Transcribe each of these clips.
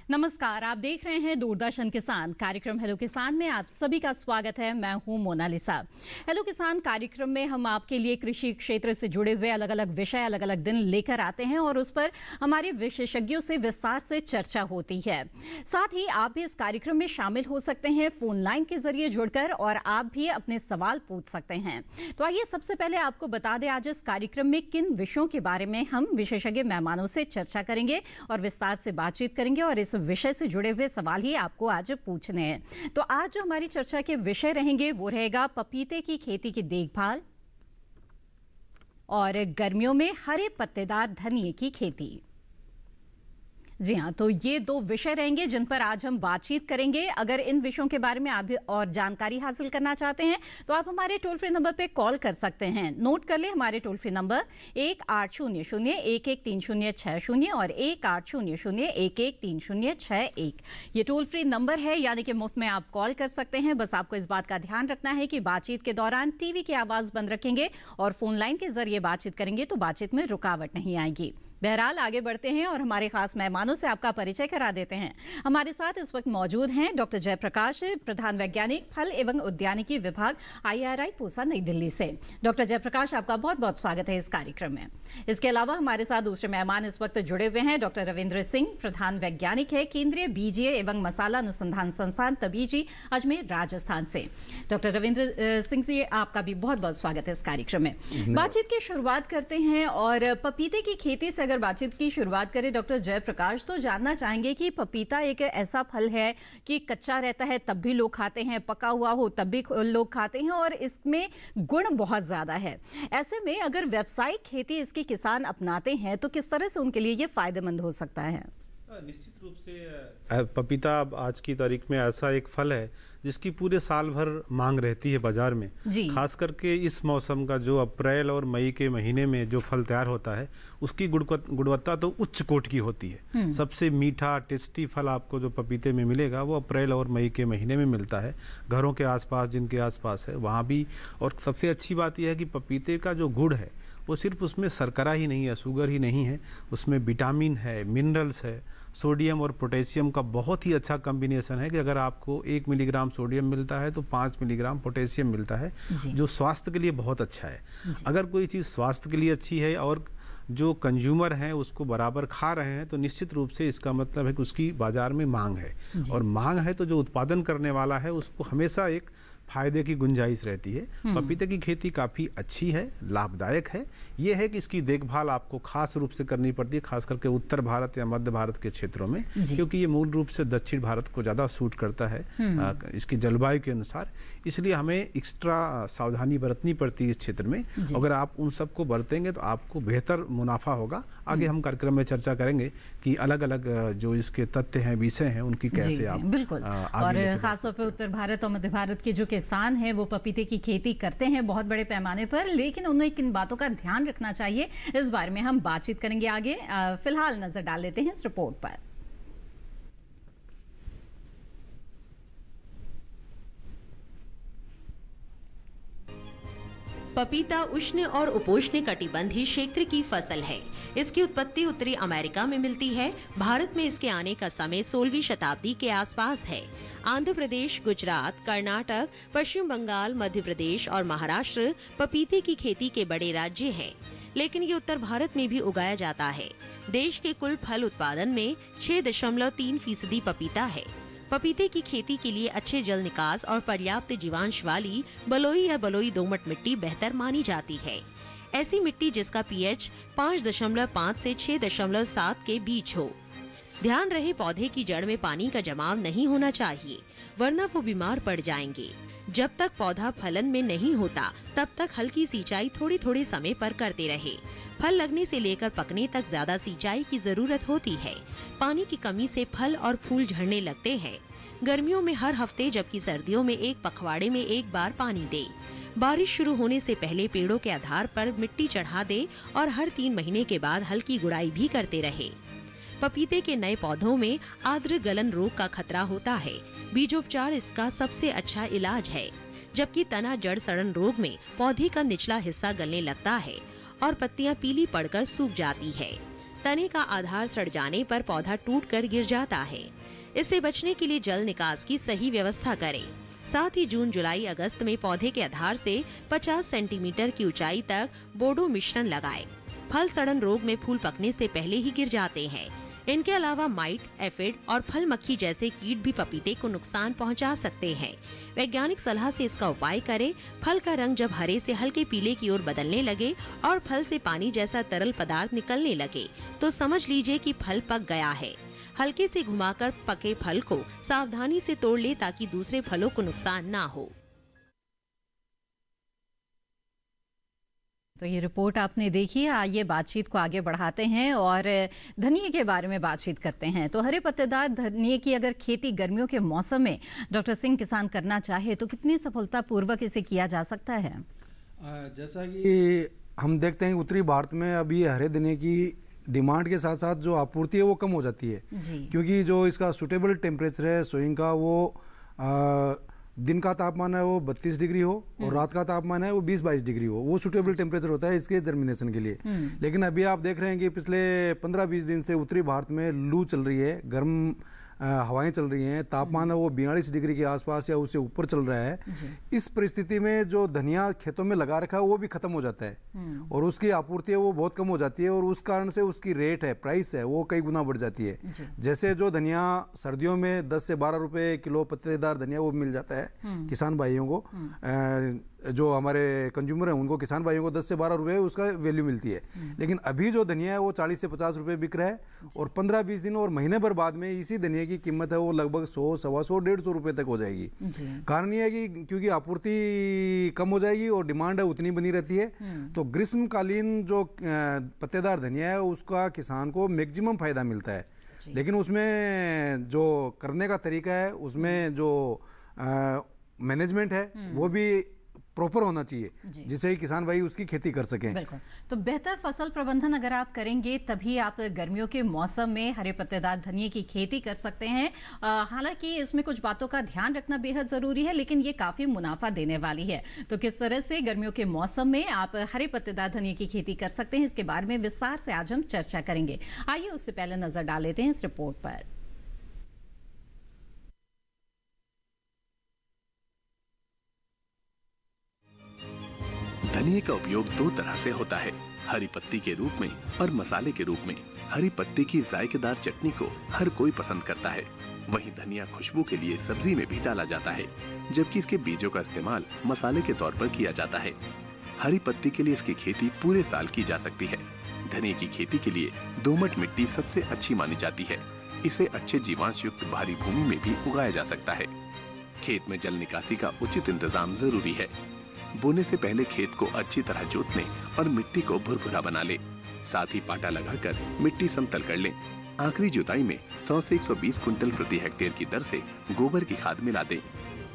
नमस्कार, आप देख रहे हैं दूरदर्शन किसान कार्यक्रम हेलो किसान में आप सभी का स्वागत है। मैं हूं मोनालिसा। हेलो किसान कार्यक्रम में हम आपके लिए कृषि क्षेत्र से जुड़े हुए अलग अलग विषय अलग अलग दिन लेकर आते हैं और उस पर हमारे विशेषज्ञों से विस्तार से चर्चा होती है। साथ ही आप भी इस कार्यक्रम में शामिल हो सकते हैं फोन लाइन के जरिए जुड़कर और आप भी अपने सवाल पूछ सकते हैं। तो आइए सबसे पहले आपको बता दें आज इस कार्यक्रम में किन विषयों के बारे में हम विशेषज्ञ मेहमानों से चर्चा करेंगे और विस्तार से बातचीत करेंगे और इस विषय से जुड़े हुए सवाल ही आपको आज पूछने हैं। तो आज जो हमारी चर्चा के विषय रहेंगे वो रहेगा पपीते की खेती की देखभाल और गर्मियों में हरे पत्तेदार धनिये की खेती। जी हाँ, तो ये दो विषय रहेंगे जिन पर आज हम बातचीत करेंगे। अगर इन विषयों के बारे में आप भी और जानकारी हासिल करना चाहते हैं तो आप हमारे टोल फ्री नंबर पे कॉल कर सकते हैं। नोट कर ले हमारे टोल फ्री नंबर 1800-113060 और 1800-113061। ये टोल फ्री नंबर है, यानी कि मुफ्त में आप कॉल कर सकते हैं। बस आपको इस बात का ध्यान रखना है कि बातचीत के दौरान टीवी की आवाज बंद रखेंगे और फोन लाइन के जरिए बातचीत करेंगे तो बातचीत में रुकावट नहीं आएगी। बहरहाल आगे बढ़ते हैं और हमारे खास मेहमानों से आपका परिचय करा देते हैं। हमारे साथ इस वक्त मौजूद हैं डॉक्टर जयप्रकाश, प्रधान वैज्ञानिक फल एवं उद्यानिकी विभाग IRI पूसा नई दिल्ली से। डॉक्टर जयप्रकाश, आपका बहुत बहुत स्वागत है इस कार्यक्रम में। इसके अलावा हमारे साथ दूसरे मेहमान इस वक्त जुड़े हुए हैं डॉक्टर रविंद्र सिंह, प्रधान वैज्ञानिक है केंद्रीय बीजीय एवं मसाला अनुसंधान संस्थान तबीजी अजमेर राजस्थान से। डॉक्टर रविंद्र सिंह जी, आपका भी बहुत बहुत स्वागत है इस कार्यक्रम में। बातचीत की शुरुआत करते हैं और पपीते की खेती से अगर बातचीत की शुरुआत करें डॉक्टर जयप्रकाश, तो जानना चाहेंगे कि पपीता एक ऐसा फल है कि कच्चा रहता है तब भी लोग खाते हैं, पका हुआ हो तब भी लोग खाते हैं और इसमें गुण बहुत ज्यादा है। ऐसे में अगर व्यावसायिक खेती इसके किसान अपनाते हैं तो किस तरह से उनके लिए ये फायदेमंद हो सकता है? निश्चित रूप से पपीता आज की तारीख में ऐसा एक फल है जिसकी पूरे साल भर मांग रहती है बाजार में। खास करके इस मौसम का जो अप्रैल और मई के महीने में जो फल तैयार होता है उसकी गुणवत्ता तो उच्च कोटि की होती है। सबसे मीठा टेस्टी फल आपको जो पपीते में मिलेगा वो अप्रैल और मई के महीने में मिलता है, घरों के आसपास जिनके आसपास है वहाँ भी। और सबसे अच्छी बात यह है कि पपीते का जो गुड़ है वो सिर्फ उसमें शर्करा ही नहीं है, शुगर ही नहीं है, उसमें विटामिन है, मिनरल्स है, सोडियम और पोटेशियम का बहुत ही अच्छा कॉम्बिनेशन है कि अगर आपको 1 मिलीग्राम सोडियम मिलता है तो 5 मिलीग्राम पोटेशियम मिलता है, जो स्वास्थ्य के लिए बहुत अच्छा है। अगर कोई चीज़ स्वास्थ्य के लिए अच्छी है और जो कंज्यूमर हैं उसको बराबर खा रहे हैं तो निश्चित रूप से इसका मतलब है कि उसकी बाजार में मांग है, और मांग है तो जो उत्पादन करने वाला है उसको हमेशा एक फायदे की गुंजाइश रहती है। पपीते की खेती काफ़ी अच्छी है, लाभदायक है। ये है कि इसकी देखभाल आपको खास रूप से करनी पड़ती है, खास करके उत्तर भारत या मध्य भारत के क्षेत्रों में, क्योंकि ये मूल रूप से दक्षिण भारत को ज़्यादा सूट करता है इसकी जलवायु के अनुसार। इसलिए हमें एक्स्ट्रा सावधानी बरतनी पड़ती है इस क्षेत्र में। अगर आप उन सबको बरतेंगे तो आपको बेहतर मुनाफा होगा। आगे हम कार्यक्रम में चर्चा करेंगे कि अलग अलग जो इसके तथ्य हैं, विषय हैं, उनकी कैसे आप बिल्कुल और खासतौर पर उत्तर भारत और मध्य भारत के जो किसान हैं वो पपीते की खेती करते हैं बहुत बड़े पैमाने पर, लेकिन उन्हें किन बातों का ध्यान रखना चाहिए इस बारे में हम बातचीत करेंगे आगे। फिलहाल नजर डाल लेते हैं इस रिपोर्ट पर। पपीता उष्ण और उपोष्ण कटिबंधीय क्षेत्र की फसल है। इसकी उत्पत्ति उत्तरी अमेरिका में मिलती है। भारत में इसके आने का समय 16वीं शताब्दी के आसपास है। आंध्र प्रदेश, गुजरात, कर्नाटक, पश्चिम बंगाल, मध्य प्रदेश और महाराष्ट्र पपीते की खेती के बड़े राज्य हैं, लेकिन ये उत्तर भारत में भी उगाया जाता है। देश के कुल फल उत्पादन में 6.3% पपीता है। पपीते की खेती के लिए अच्छे जल निकास और पर्याप्त जीवांश वाली बलुई या बलुई दोमट मिट्टी बेहतर मानी जाती है। ऐसी मिट्टी जिसका pH 5.5 से 6.7 के बीच हो। ध्यान रहे पौधे की जड़ में पानी का जमाव नहीं होना चाहिए, वरना वो बीमार पड़ जाएंगे। जब तक पौधा फलन में नहीं होता तब तक हल्की सिंचाई थोड़ी थोड़ी समय पर करते रहे। फल लगने से लेकर पकने तक ज्यादा सिंचाई की जरूरत होती है। पानी की कमी से फल और फूल झड़ने लगते हैं। गर्मियों में हर हफ्ते जबकि सर्दियों में एक पखवाड़े में एक बार पानी दे। बारिश शुरू होने से पहले पेड़ों के आधार पर मिट्टी चढ़ा दे और हर 3 महीने के बाद हल्की गुड़ाई भी करते रहे। पपीते के नए पौधों में आर्द्र गलन रोग का खतरा होता है। बीजोपचार इसका सबसे अच्छा इलाज है। जबकि तना जड़ सड़न रोग में पौधे का निचला हिस्सा गलने लगता है और पत्तियां पीली पड़कर सूख जाती है। तने का आधार सड़ जाने पर पौधा टूटकर गिर जाता है। इससे बचने के लिए जल निकास की सही व्यवस्था करें। साथ ही जून, जुलाई, अगस्त में पौधे के आधार से 50 सेंटीमीटर की ऊंचाई तक बोडो मिश्रण लगाएं। फल सड़न रोग में फूल पकने से पहले ही गिर जाते हैं। इनके अलावा माइट, एफिड और फल मक्खी जैसे कीट भी पपीते को नुकसान पहुंचा सकते हैं। वैज्ञानिक सलाह से इसका उपाय करें। फल का रंग जब हरे से हल्के पीले की ओर बदलने लगे और फल से पानी जैसा तरल पदार्थ निकलने लगे तो समझ लीजिए कि फल पक गया है। हल्के से घुमाकर पके फल को सावधानी से तोड़ ले ताकि दूसरे फलों को नुकसान ना हो। तो ये रिपोर्ट आपने देखी। आइए बातचीत को आगे बढ़ाते हैं और धनिये के बारे में बातचीत करते हैं। तो हरे पत्तेदार धनिये की अगर खेती गर्मियों के मौसम में डॉक्टर सिंह किसान करना चाहे तो कितनी सफलतापूर्वक इसे किया जा सकता है? जैसा कि हम देखते हैं उत्तरी भारत में अभी हरे धनिये की डिमांड के साथ साथ जो आपूर्ति है वो कम हो जाती है, क्योंकि जो इसका सूटेबल टेम्परेचर है सोइंग का वो दिन का तापमान है वो 32 डिग्री हो और रात का तापमान है वो 20-22 डिग्री हो, वो सूटेबल टेम्परेचर होता है इसके जर्मिनेशन के लिए। लेकिन अभी आप देख रहे हैं कि पिछले 15-20 दिन से उत्तरी भारत में लू चल रही है, गर्म हवाएं चल रही हैं, तापमान है वो 42 डिग्री के आसपास या उससे ऊपर चल रहा है। इस परिस्थिति में जो धनिया खेतों में लगा रखा है वो भी खत्म हो जाता है और उसकी आपूर्ति है वो बहुत कम हो जाती है और उस कारण से उसकी रेट है, प्राइस है वो कई गुना बढ़ जाती है। जैसे जो धनिया सर्दियों में 10 से 12 रुपए किलो पत्तेदार धनिया वो मिल जाता है किसान भाइयों को, जो हमारे कंज्यूमर हैं उनको, किसान भाइयों को 10 से 12 रुपए उसका वैल्यू मिलती है। लेकिन अभी जो धनिया है वो 40 से 50 रुपए बिक रहा है और 15-20 दिन और महीने भर बाद में इसी धनिया की कीमत है वो लगभग 100, 125, 150 रुपए तक हो जाएगी। कारण ये है कि क्योंकि आपूर्ति कम हो जाएगी और डिमांड है उतनी बनी रहती है, तो ग्रीष्मकालीन जो पत्तेदार धनिया है उसका किसान को मैक्सिमम फायदा मिलता है। लेकिन उसमें जो करने का तरीका है, उसमें जो मैनेजमेंट है वो भी प्रॉपर होना चाहिए जिससे ही किसान भाई उसकी खेती कर सकें। बिल्कुल। तो बेहतर फसल प्रबंधन अगर आप करेंगे तभी आप गर्मियों के मौसम में हरे पत्तेदार धनिये की खेती कर सकते हैं। हालांकि इसमें कुछ बातों का ध्यान रखना बेहद जरूरी है, लेकिन ये काफी मुनाफा देने वाली है। तो किस तरह से गर्मियों के मौसम में आप हरे पत्तेदार धनिये की खेती कर सकते हैं, इसके बारे में विस्तार से आज हम चर्चा करेंगे। आइए उससे पहले नजर डाल लेते हैं इस रिपोर्ट पर। धनिये का उपयोग दो तरह से होता है, हरी पत्ती के रूप में और मसाले के रूप में। हरी पत्ती की जायकेदार चटनी को हर कोई पसंद करता है, वहीं धनिया खुशबू के लिए सब्जी में भी डाला जाता है, जबकि इसके बीजों का इस्तेमाल मसाले के तौर पर किया जाता है। हरी पत्ती के लिए इसकी खेती पूरे साल की जा सकती है। धनिये की खेती के लिए दोमट मिट्टी सबसे अच्छी मानी जाती है। इसे अच्छे जीवांश युक्त भारी भूमि में भी उगाया जा सकता है। खेत में जल निकासी का उचित इंतजाम जरूरी है। बोने से पहले खेत को अच्छी तरह जोत लें और मिट्टी को भुरभुरा बना लें। साथ ही पाटा लगाकर मिट्टी समतल कर लें। आखिरी जुताई में 100 से 120 क्विंटल प्रति हेक्टेयर की दर से गोबर की खाद मिला दें।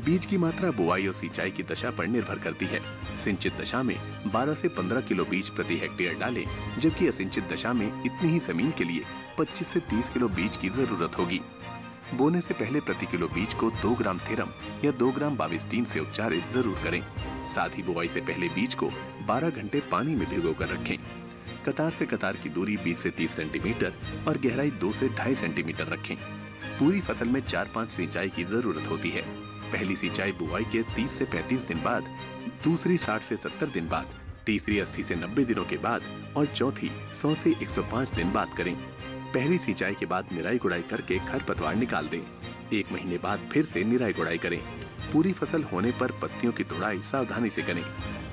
बीज की मात्रा बुआई और सिंचाई की दशा पर निर्भर करती है। सिंचित दशा में 12 से 15 किलो बीज प्रति हेक्टेयर डालें, जबकि असिंचित दशा में इतनी ही जमीन के लिए 25 से 30 किलो बीज की जरूरत होगी। बोने से पहले प्रति किलो बीज को 2 ग्राम थेरम या 2 ग्राम बाविस्टीन से उपचारित जरूर करें। साथ ही बुआई से पहले बीज को 12 घंटे पानी में भिगोकर रखें। कतार से कतार की दूरी 20 से 30 सेंटीमीटर और गहराई 2 से 2.5 सेंटीमीटर रखें। पूरी फसल में 4-5 सिंचाई की जरूरत होती है। पहली सिंचाई बुआई के 30 से 35 दिन बाद, दूसरी 60 से 70 दिन बाद, तीसरी 80 से 90 दिनों के बाद और चौथी 100 से 105 दिन बाद करें। पहली सिंचाई के बाद निराई गुड़ाई करके खरपतवार निकाल दें। 1 महीने बाद फिर से निराई गुड़ाई करें। पूरी फसल होने पर पत्तियों की तोड़ाई सावधानी से करें।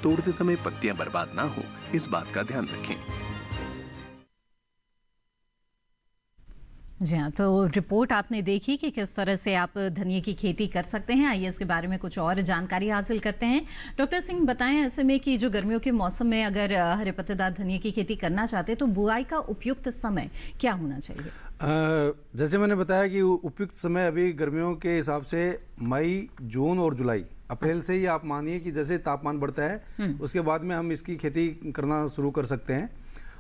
तोड़ते समय पत्तियां बर्बाद ना हो, इस बात का ध्यान रखें। जी हाँ, तो रिपोर्ट आपने देखी कि किस तरह से आप धनिये की खेती कर सकते हैं। आइए इसके बारे में कुछ और जानकारी हासिल करते हैं। डॉक्टर सिंह बताएं ऐसे में कि जो गर्मियों के मौसम में अगर हरे पत्तेदार धनिये की खेती करना चाहते हैं तो बुआई का उपयुक्त समय क्या होना चाहिए? जैसे मैंने बताया कि उपयुक्त समय अभी गर्मियों के हिसाब से मई, जून और जुलाई, अप्रैल से ही आप मानिए कि जैसे तापमान बढ़ता है उसके बाद में हम इसकी खेती करना शुरू कर सकते हैं।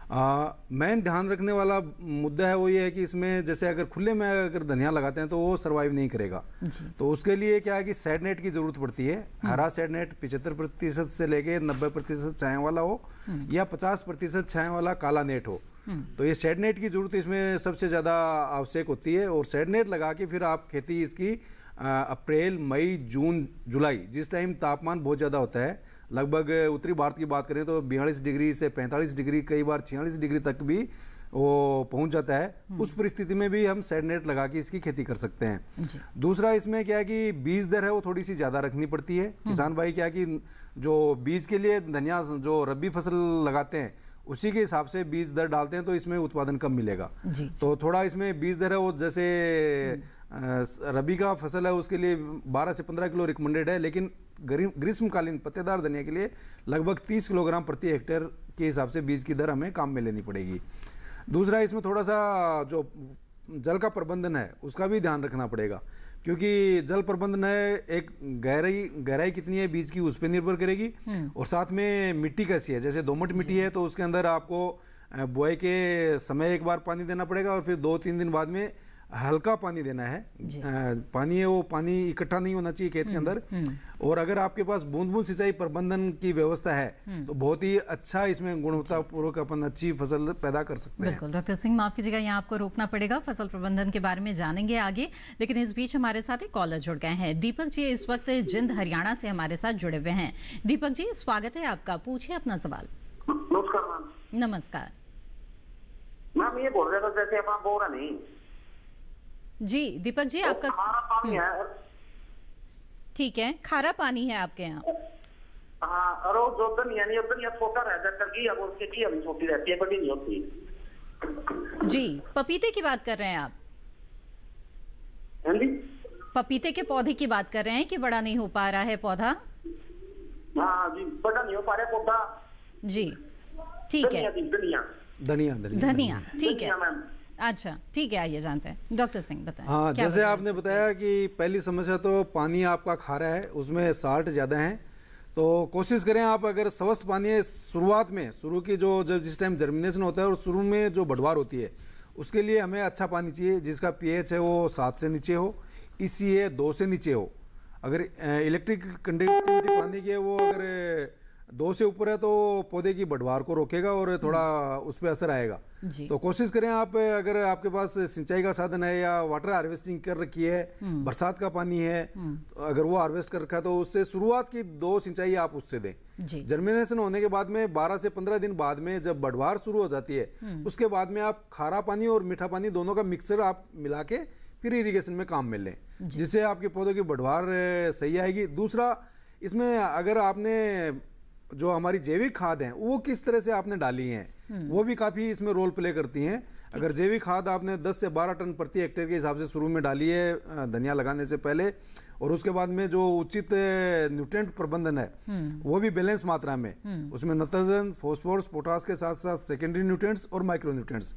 मेन ध्यान रखने वाला मुद्दा है वो ये है कि इसमें जैसे अगर खुले में अगर धनिया लगाते हैं तो वो सरवाइव नहीं करेगा। तो उसके लिए क्या है कि सेड नेट की जरूरत पड़ती है। हरा सेड नेट 75% से लेके 90% छाया वाला हो या 50% छाया वाला काला नेट हो। तो ये सेड नेट की जरूरत इसमें सबसे ज़्यादा आवश्यक होती है। और सेड नेट लगा के फिर आप खेती इसकी अप्रैल, मई, जून, जुलाई, जिस टाइम तापमान बहुत ज़्यादा होता है, लगभग उत्तरी भारत की बात करें तो 42 डिग्री से 45 डिग्री, कई बार 46 डिग्री तक भी वो पहुंच जाता है। उस परिस्थिति में भी हम सेड नेट लगा के इसकी खेती कर सकते हैं। दूसरा इसमें क्या है कि बीज दर है वो थोड़ी सी ज़्यादा रखनी पड़ती है। किसान भाई क्या कि जो बीज के लिए धनिया जो रबी फसल लगाते हैं उसी के हिसाब से बीज दर डालते हैं तो इसमें उत्पादन कम मिलेगा। तो थोड़ा इसमें बीज दर है वो जैसे रबी का फसल है उसके लिए 12 से 15 किलो रिकमेंडेड है, लेकिन ग्रीष्मकालीन पत्तेदार धनिया के लिए लगभग 30 किलोग्राम प्रति हेक्टेयर के हिसाब से बीज की दर हमें काम में लेनी पड़ेगी। दूसरा इसमें थोड़ा सा जो जल का प्रबंधन है उसका भी ध्यान रखना पड़ेगा, क्योंकि जल प्रबंधन है एक गहराई कितनी है बीज की उस पर निर्भर करेगी। और साथ में मिट्टी कैसी है, जैसे दोमट मिट्टी है तो उसके अंदर आपको बुआई के समय एक बार पानी देना पड़ेगा और फिर 2-3 दिन बाद में हल्का पानी देना है। पानी है वो पानी इकट्ठा नहीं होना चाहिए खेत के अंदर। और अगर आपके पास बूंद बूंद सिंचाई प्रबंधन की व्यवस्था है तो बहुत ही अच्छा इसमें गुणवत्तापूर्वक अपन अच्छी फसल पैदा कर सकते हैं। बिल्कुल डॉक्टर सिंह, माफ कीजिएगा यहाँ आपको रोकना पड़ेगा, फसल प्रबंधन के बारे में जानेंगे आगे, लेकिन इस बीच हमारे साथ एक कॉलर जुड़ गए हैं। दीपक जी इस वक्त जिंद हरियाणा से हमारे साथ जुड़े हुए हैं। दीपक जी स्वागत है आपका, पूछिए अपना सवाल। नमस्कार मैम। नमस्कार मैम, ये बोल रहे थे जैसे अपना बोरा नहीं जी। दीपक जी आपका पानी है, ठीक है, खारा पानी है आपके यहाँ। हाँ, और वो जो धनिया छोटा रहता है करगी, अब उसकी की अभी छोटी रहती है, बड़ी नहीं होती। जी, पपीते की बात कर रहे हैं आप? हाँ जी, पपीते के पौधे की बात कर रहे हैं कि बड़ा नहीं हो पा रहा है पौधा? हाँ जी, बड़ा नहीं हो पा रहा है पौधा जी, ठीक है। धनिया, ठीक है, अच्छा ठीक है, आइए जानते हैं। डॉक्टर सिंह बताएं। हाँ, जैसे आपने बताया कि पहली समस्या तो पानी आपका खारा है, उसमें साल्ट ज़्यादा है। तो कोशिश करें आप अगर स्वस्थ पानी है शुरुआत में, शुरू की जो जब जिस टाइम जर्मिनेशन होता है और शुरू में जो बढ़वार होती है उसके लिए हमें अच्छा पानी चाहिए जिसका पीएच है वो 7 से नीचे हो, ECA 2 से नीचे हो। अगर इलेक्ट्रिक कंडक्टिविटी पानी की है वो अगर 2 से ऊपर है तो पौधे की बढ़वार को रोकेगा और थोड़ा उस पर असर आएगा। तो कोशिश करें आप, अगर आपके पास सिंचाई का साधन है या वाटर हार्वेस्टिंग कर रखी है, बरसात का पानी है, अगर वो हार्वेस्ट कर रखा है तो उससे शुरुआत की 2 सिंचाई आप उससे दें। जर्मिनेशन होने के बाद में 12 से 15 दिन बाद में जब बढ़वार शुरू हो जाती है उसके बाद में आप खारा पानी और मीठा पानी दोनों का मिक्सर आप मिला के फिर इरिगेशन में काम में लें, जिससे आपके पौधों की बढ़वार सही आएगी। दूसरा, इसमें अगर आपने जो हमारी जैविक खाद है वो किस तरह से आपने डाली है वो भी काफ़ी इसमें रोल प्ले करती हैं। अगर जैविक खाद आपने 10 से 12 टन प्रति हेक्टेयर के हिसाब से शुरू में डाली है धनिया लगाने से पहले, और उसके बाद में जो उचित न्यूट्रिएंट प्रबंधन है वो भी बैलेंस मात्रा में, उसमें नाइट्रोजन, फास्फोरस, पोटास के साथ साथ सेकेंडरी न्यूट्रिएंट्स और माइक्रो न्यूट्रिएंट्स,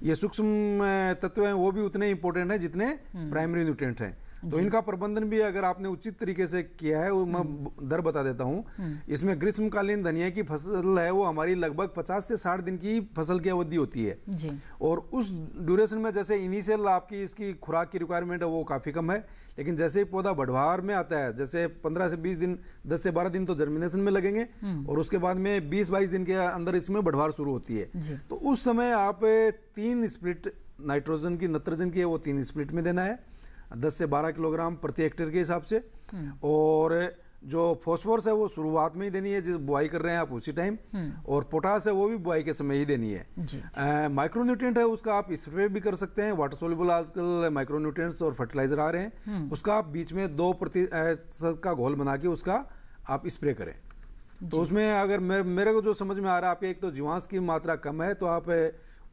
ये सूक्ष्म तत्व हैं वो भी उतने इंपॉर्टेंट हैं जितने प्राइमरी न्यूट्रिएंट्स हैं। तो इनका प्रबंधन भी अगर आपने उचित तरीके से किया है, वो मैं दर बता देता हूँ। इसमें ग्रीष्मकालीन धनिया की फसल है वो हमारी लगभग 50 से 60 दिन की फसल की अवधि होती है जी। और उस ड्यूरेशन में जैसे इनिशियल आपकी इसकी खुराक की रिक्वायरमेंट है वो काफ़ी कम है, लेकिन जैसे ही पौधा बढ़वार में आता है, जैसे 15 से 20 दिन, 10 से 12 दिन तो जर्मिनेशन में लगेंगे और उसके बाद में 20-22 दिन के अंदर इसमें बढ़वार शुरू होती है। तो उस समय आप 3 स्प्लिट नाइट्रोजन की, नत्रजन की है वो 3 स्प्लिट में देना है 10 से 12 किलोग्राम प्रति हेक्टेयर के हिसाब से। और जो फॉस्फोरस है वो शुरुआत में ही देनी है जिस बुआई कर रहे हैं आप उसी टाइम, और पोटास है वो भी बुआई के समय ही देनी है। माइक्रोन्यूट्रिएंट है उसका आप स्प्रे भी कर सकते हैं, वाटर सोल्युबल आजकल माइक्रोन्यूट्रिएंट्स और फर्टिलाइजर आ रहे हैं, उसका आप बीच में 2% का घोल बना के उसका आप स्प्रे करें। तो उसमें अगर मेरे को जो समझ में आ रहा है आपके, एक तो जीवांश की मात्रा कम है तो आप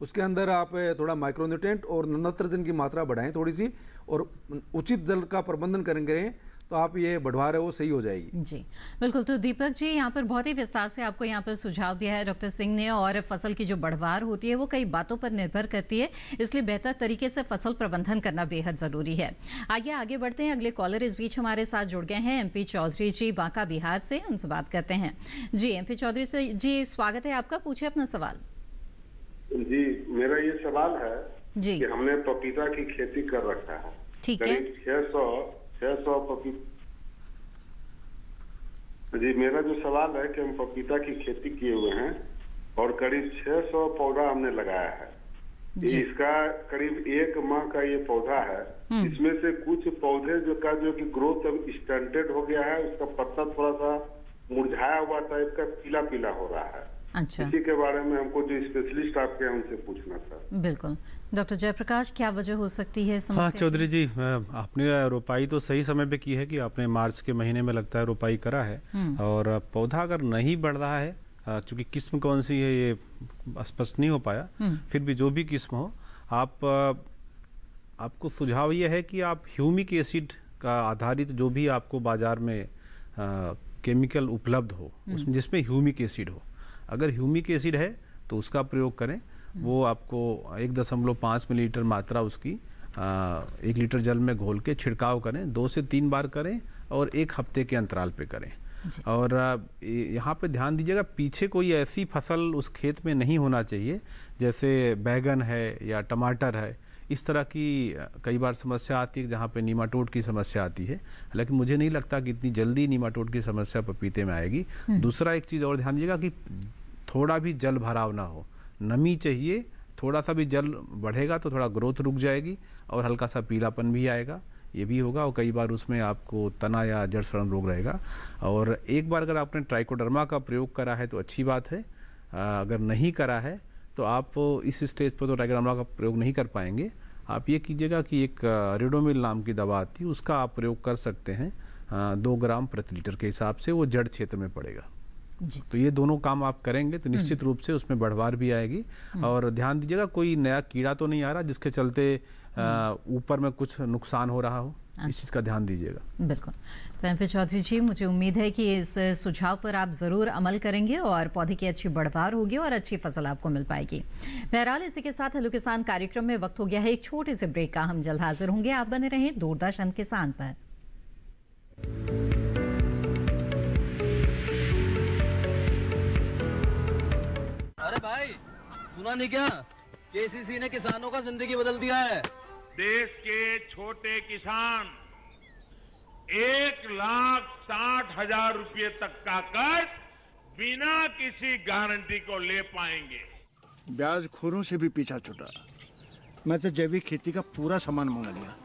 उसके अंदर आप थोड़ा माइक्रोन्यूट्रिएंट और नाइट्रोजन की मात्रा बढ़ाएं थोड़ी सी, और उचित जल का प्रबंधन करेंगे तो आप ये बढ़वार है वो सही हो जाएगी। जी बिल्कुल। तो दीपक जी यहाँ पर बहुत ही विस्तार से आपको यहाँ पर सुझाव दिया है डॉक्टर सिंह ने, और फसल की जो बढ़वार होती है वो कई बातों पर निर्भर करती है, इसलिए बेहतर तरीके से फसल प्रबंधन करना बेहद जरूरी है। आइए आगे बढ़ते हैं, अगले कॉलर इस बीच हमारे साथ जुड़ गए हैं MP चौधरी जी बांका बिहार से, उनसे बात करते हैं। जी MP चौधरी जी स्वागत है आपका, पूछिए अपना सवाल। जी, मेरा ये सवाल है जी कि हमने पपीता की खेती कर रखा है, ठीक है। करीब 600 पपीता। जी, मेरा जो सवाल है कि हम पपीता की खेती किए हुए हैं और करीब 600 पौधा हमने लगाया है। इसका करीब 1 माह का ये पौधा है। इसमें से कुछ पौधे जो कि ग्रोथ अब स्टंटेड हो गया है, उसका पत्ता थोड़ा सा मुरझाया हुआ टाइप का पीला पीला हो रहा है। अच्छा, इसी के बारे में हमको जो स्पेशलिस्ट आपके हैं उनसे पूछना था। बिल्कुल डॉक्टर जयप्रकाश, क्या वजह हो सकती है समस्या? हाँ चौधरी जी, आपने रोपाई तो सही समय पे की है कि आपने मार्च के महीने में लगता है रोपाई करा है। और पौधा अगर नहीं बढ़ रहा है, चूंकि किस्म कौन सी है ये स्पष्ट नहीं हो पाया, फिर भी जो भी किस्म हो, आपको सुझाव ये है कि आप ह्यूमिक एसिड का आधारित जो भी आपको बाजार में केमिकल उपलब्ध हो, उसमें जिसमें ह्यूमिक एसिड हो, अगर ह्यूमिक एसिड है तो उसका प्रयोग करें। वो आपको 1.5 मिलीलीटर मात्रा उसकी 1 लीटर जल में घोल के छिड़काव करें, 2 से 3 बार करें और 1 हफ्ते के अंतराल पे करें। और यहाँ पे ध्यान दीजिएगा, पीछे कोई ऐसी फसल उस खेत में नहीं होना चाहिए जैसे बैगन है या टमाटर है। इस तरह की कई बार समस्या आती है जहाँ पे नीमाटोड की समस्या आती है, हालांकि मुझे नहीं लगता कि इतनी जल्दी नीमाटोड की समस्या पपीते में आएगी। दूसरा एक चीज़ और ध्यान दीजिएगा कि थोड़ा भी जल भराव ना हो, नमी चाहिए। थोड़ा सा भी जल बढ़ेगा तो थोड़ा ग्रोथ रुक जाएगी और हल्का सा पीलापन भी आएगा, ये भी होगा। और कई बार उसमें आपको तना या जड़ सड़न रोग रहेगा। और एक बार अगर आपने ट्राइकोडर्मा का प्रयोग करा है तो अच्छी बात है, अगर नहीं करा है तो आप इस स्टेज पर तो ट्राइकोडर्मा का प्रयोग नहीं कर पाएंगे। आप ये कीजिएगा कि एक रिडोमिल नाम की दवा आती है, उसका आप प्रयोग कर सकते हैं 2 ग्राम प्रति लीटर के हिसाब से, वो जड़ क्षेत्र में पड़ेगा जी। तो ये दोनों काम आप करेंगे तो निश्चित रूप से उसमें बढ़वार भी आएगी। और ध्यान दीजिएगा कोई नया कीड़ा तो नहीं आ रहा जिसके चलते ऊपर में कुछ नुकसान हो रहा हो, इस चीज़ का ध्यान दीजिएगा। बिल्कुल। तो MP चौधरी जी, मुझे उम्मीद है कि इस सुझाव पर आप ज़रूर अमल करेंगे और पौधे की अच्छी बढ़वार होगी और अच्छी फसल आपको मिल पाएगी। बहरहाल इसी के साथ हेलो किसान कार्यक्रम में वक्त हो गया है एक छोटे से ब्रेक का। हम जल्द हाजिर होंगे, आप बने रहें दूरदर्शन किसान पर। अरे भाई, सुना नहीं क्या? KCC ने किसानों का जिंदगी बदल दिया है। देश के छोटे किसान 1,60,000 रुपए तक का कर्ज बिना किसी गारंटी को ले पाएंगे। ब्याज खोरों से भी पीछा छूटा। मैं तो जैविक खेती का पूरा सामान मंगा लिया।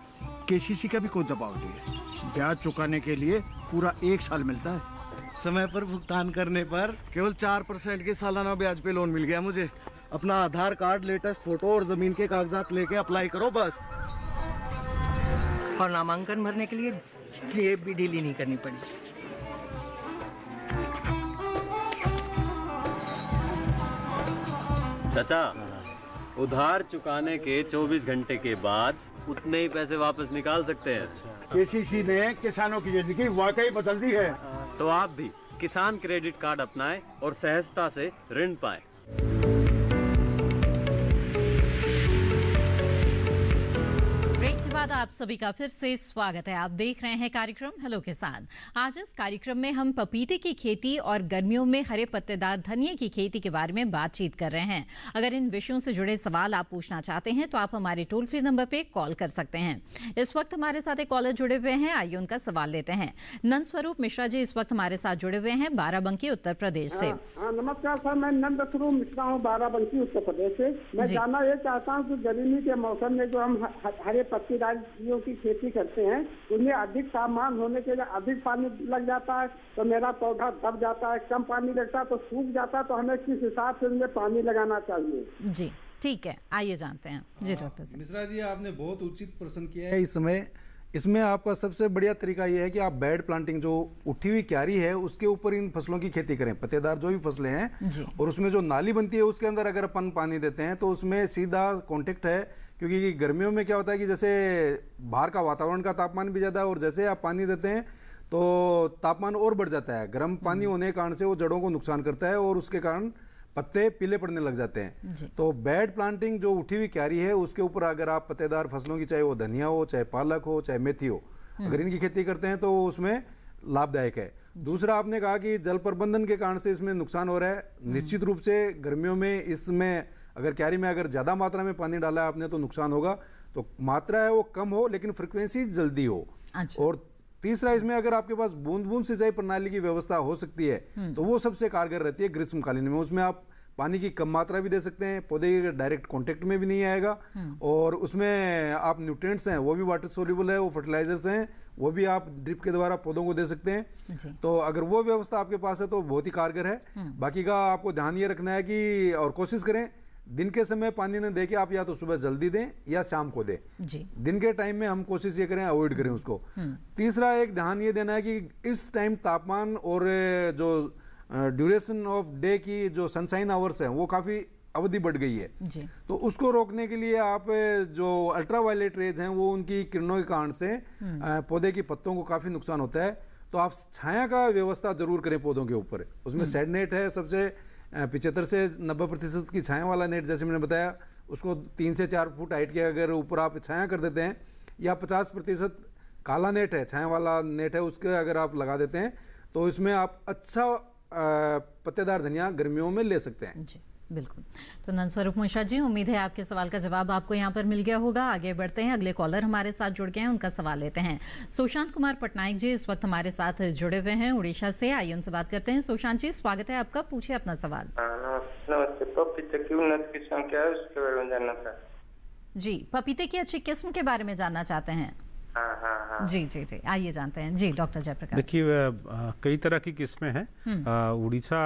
KCC का भी कोई दबाव नहीं है। ब्याज चुकाने के लिए पूरा 1 साल मिलता है। समय पर भुगतान करने पर केवल 4% के सालाना ब्याज पे लोन मिल गया मुझे। अपना आधार कार्ड, लेटेस्ट फोटो और जमीन के कागजात लेके अप्लाई करो बस। और नामांकन भरने के लिए जेब भी ढीली नहीं करनी पड़ी। चाचा, उधार चुकाने के 24 घंटे के बाद उतने ही पैसे वापस निकाल सकते हैं। KCC ने किसानों की जिंदगी वाकई बदल दी है। तो आप भी किसान क्रेडिट कार्ड अपनाएं और सहजता से ऋण पाएं। ब्रेक के बाद आप सभी का फिर से स्वागत है। आप देख रहे हैं कार्यक्रम हेलो किसान। आज इस कार्यक्रम में हम पपीते की खेती और गर्मियों में हरे पत्तेदार धनिये की खेती के बारे में बातचीत कर रहे हैं। अगर इन विषयों से जुड़े सवाल आप पूछना चाहते हैं तो आप हमारे टोल फ्री नंबर पे कॉल कर सकते हैं। इस वक्त हमारे साथ एक कॉलर जुड़े हुए हैं, आइए उनका सवाल लेते हैं। नंद स्वरूप मिश्रा जी इस वक्त हमारे साथ जुड़े हुए हैं बाराबंकी उत्तर प्रदेश से। नमस्कार सर, मैं नंद स्वरूप मिश्रा हूँ बाराबंकी उत्तर प्रदेश से। मैं जानना ये चाहता हूँ कि गर्मी के मौसम में जो हम हरे पत्तेदार चीजों की खेती करते हैं, उनमें अधिक तापमान होने के लिए अधिक पानी लग जाता है तो मेरा पौधा दब जाता है, कम पानी लगता है तो सूख जाता है, तो हमें किस हिसाब से उनमें पानी लगाना चाहिए? जी ठीक है, आइए जानते हैं। जी डॉक्टर साहब। मिश्रा जी, आपने बहुत उचित प्रश्न किया है। इसमें आपका सबसे बढ़िया तरीका ये है कि आप बेड प्लांटिंग, जो उठी हुई क्यारी है उसके ऊपर इन फसलों की खेती करें, पत्तेदार जो भी फसलें हैं, और उसमें जो नाली बनती है उसके अंदर अगर अपन पानी देते हैं तो उसमें सीधा कॉन्टेक्ट है। क्योंकि गर्मियों में क्या होता है कि जैसे बाहर का वातावरण का तापमान भी ज़्यादा है और जैसे आप पानी देते हैं तो तापमान और बढ़ जाता है। गर्म पानी होने के कारण से वो जड़ों को नुकसान करता है और उसके कारण पत्ते पीले पड़ने लग जाते हैं। तो बेड प्लांटिंग, जो उठी हुई क्यारी है उसके ऊपर अगर आप पत्तेदार फसलों की, चाहे वो धनिया हो, चाहे पालक हो, चाहे मेथी हो, अगर इनकी खेती करते हैं तो उसमें लाभदायक है। दूसरा, आपने कहा कि जल प्रबंधन के कारण से इसमें नुकसान हो रहा है। निश्चित रूप से गर्मियों में इसमें अगर क्यारी में अगर ज़्यादा मात्रा में पानी डाला है आपने तो नुकसान होगा। तो मात्रा है वो कम हो लेकिन फ्रिक्वेंसी जल्दी हो। और तीसरा, इसमें अगर आपके पास बूंद बूंद सिंचाई प्रणाली की व्यवस्था हो सकती है तो वो सबसे कारगर रहती है ग्रीष्मकालीन में। उसमें आप पानी की कम मात्रा भी दे सकते हैं, पौधे के डायरेक्ट कांटेक्ट में भी नहीं आएगा, और उसमें आप न्यूट्रिएंट्स हैं वो भी वाटर सोल्यूबल है, वो फर्टिलाइजर्स हैं वो भी आप ड्रिप के द्वारा पौधों को दे सकते हैं। तो अगर वो व्यवस्था आपके पास है तो बहुत ही कारगर है। बाकी का आपको ध्यान ये रखना है कि, और कोशिश करें दिन के समय पानी न दे के आप या तो सुबह जल्दी दें या शाम को दें। दिन के टाइम में हम कोशिश ये करें अवॉइड करें उसको। तीसरा एक ध्यान ये देना है कि इस टाइम तापमान और जो ड्यूरेशन ऑफ डे की जो सनशाइन आवर्स हैं वो काफ़ी अवधि बढ़ गई है तो उसको रोकने के लिए आप जो अल्ट्रावायलेट रेज हैं वो उनकी किरणों के कारण से पौधे की पत्तों को काफ़ी नुकसान होता है। तो आप छाया का व्यवस्था जरूर करें पौधों के ऊपर। उसमें शेड नेट है, सबसे 75 से 90% की छाया वाला नेट जैसे मैंने बताया, उसको 3 से 4 फुट हाइट के अगर ऊपर आप छाया कर देते हैं, या 50% काला नेट है, छाया वाला नेट है, उसके अगर आप लगा देते हैं तो इसमें आप अच्छा पत्तेदार धनिया गर्मियों में ले सकते हैं। जी बिल्कुल। तो नंदस्वरूप मिश्रा जी, उम्मीद है आपके सवाल का जवाब आपको यहाँ पर मिल गया होगा। आगे बढ़ते हैं, अगले कॉलर हमारे साथ जुड़ गए हैं, उनका सवाल लेते हैं। सुशांत कुमार पटनायक जी इस वक्त हमारे साथ जुड़े हुए हैं उड़ीसा से, आइए उनसे बात करते हैं। सुशांत जी स्वागत है आपका, पूछिए अपना सवाल। नमस्ते, पपीते की उन्नत किस्म क्या है उसके बारे में जानना था। जी, पपीते की अच्छी किस्म के बारे में जानना चाहते हैं। हाँ। जी जी जी, आइए जानते हैं। जी डॉक्टर जयप्रकाश। देखिए कई तरह की किस्में हैं। उड़ीसा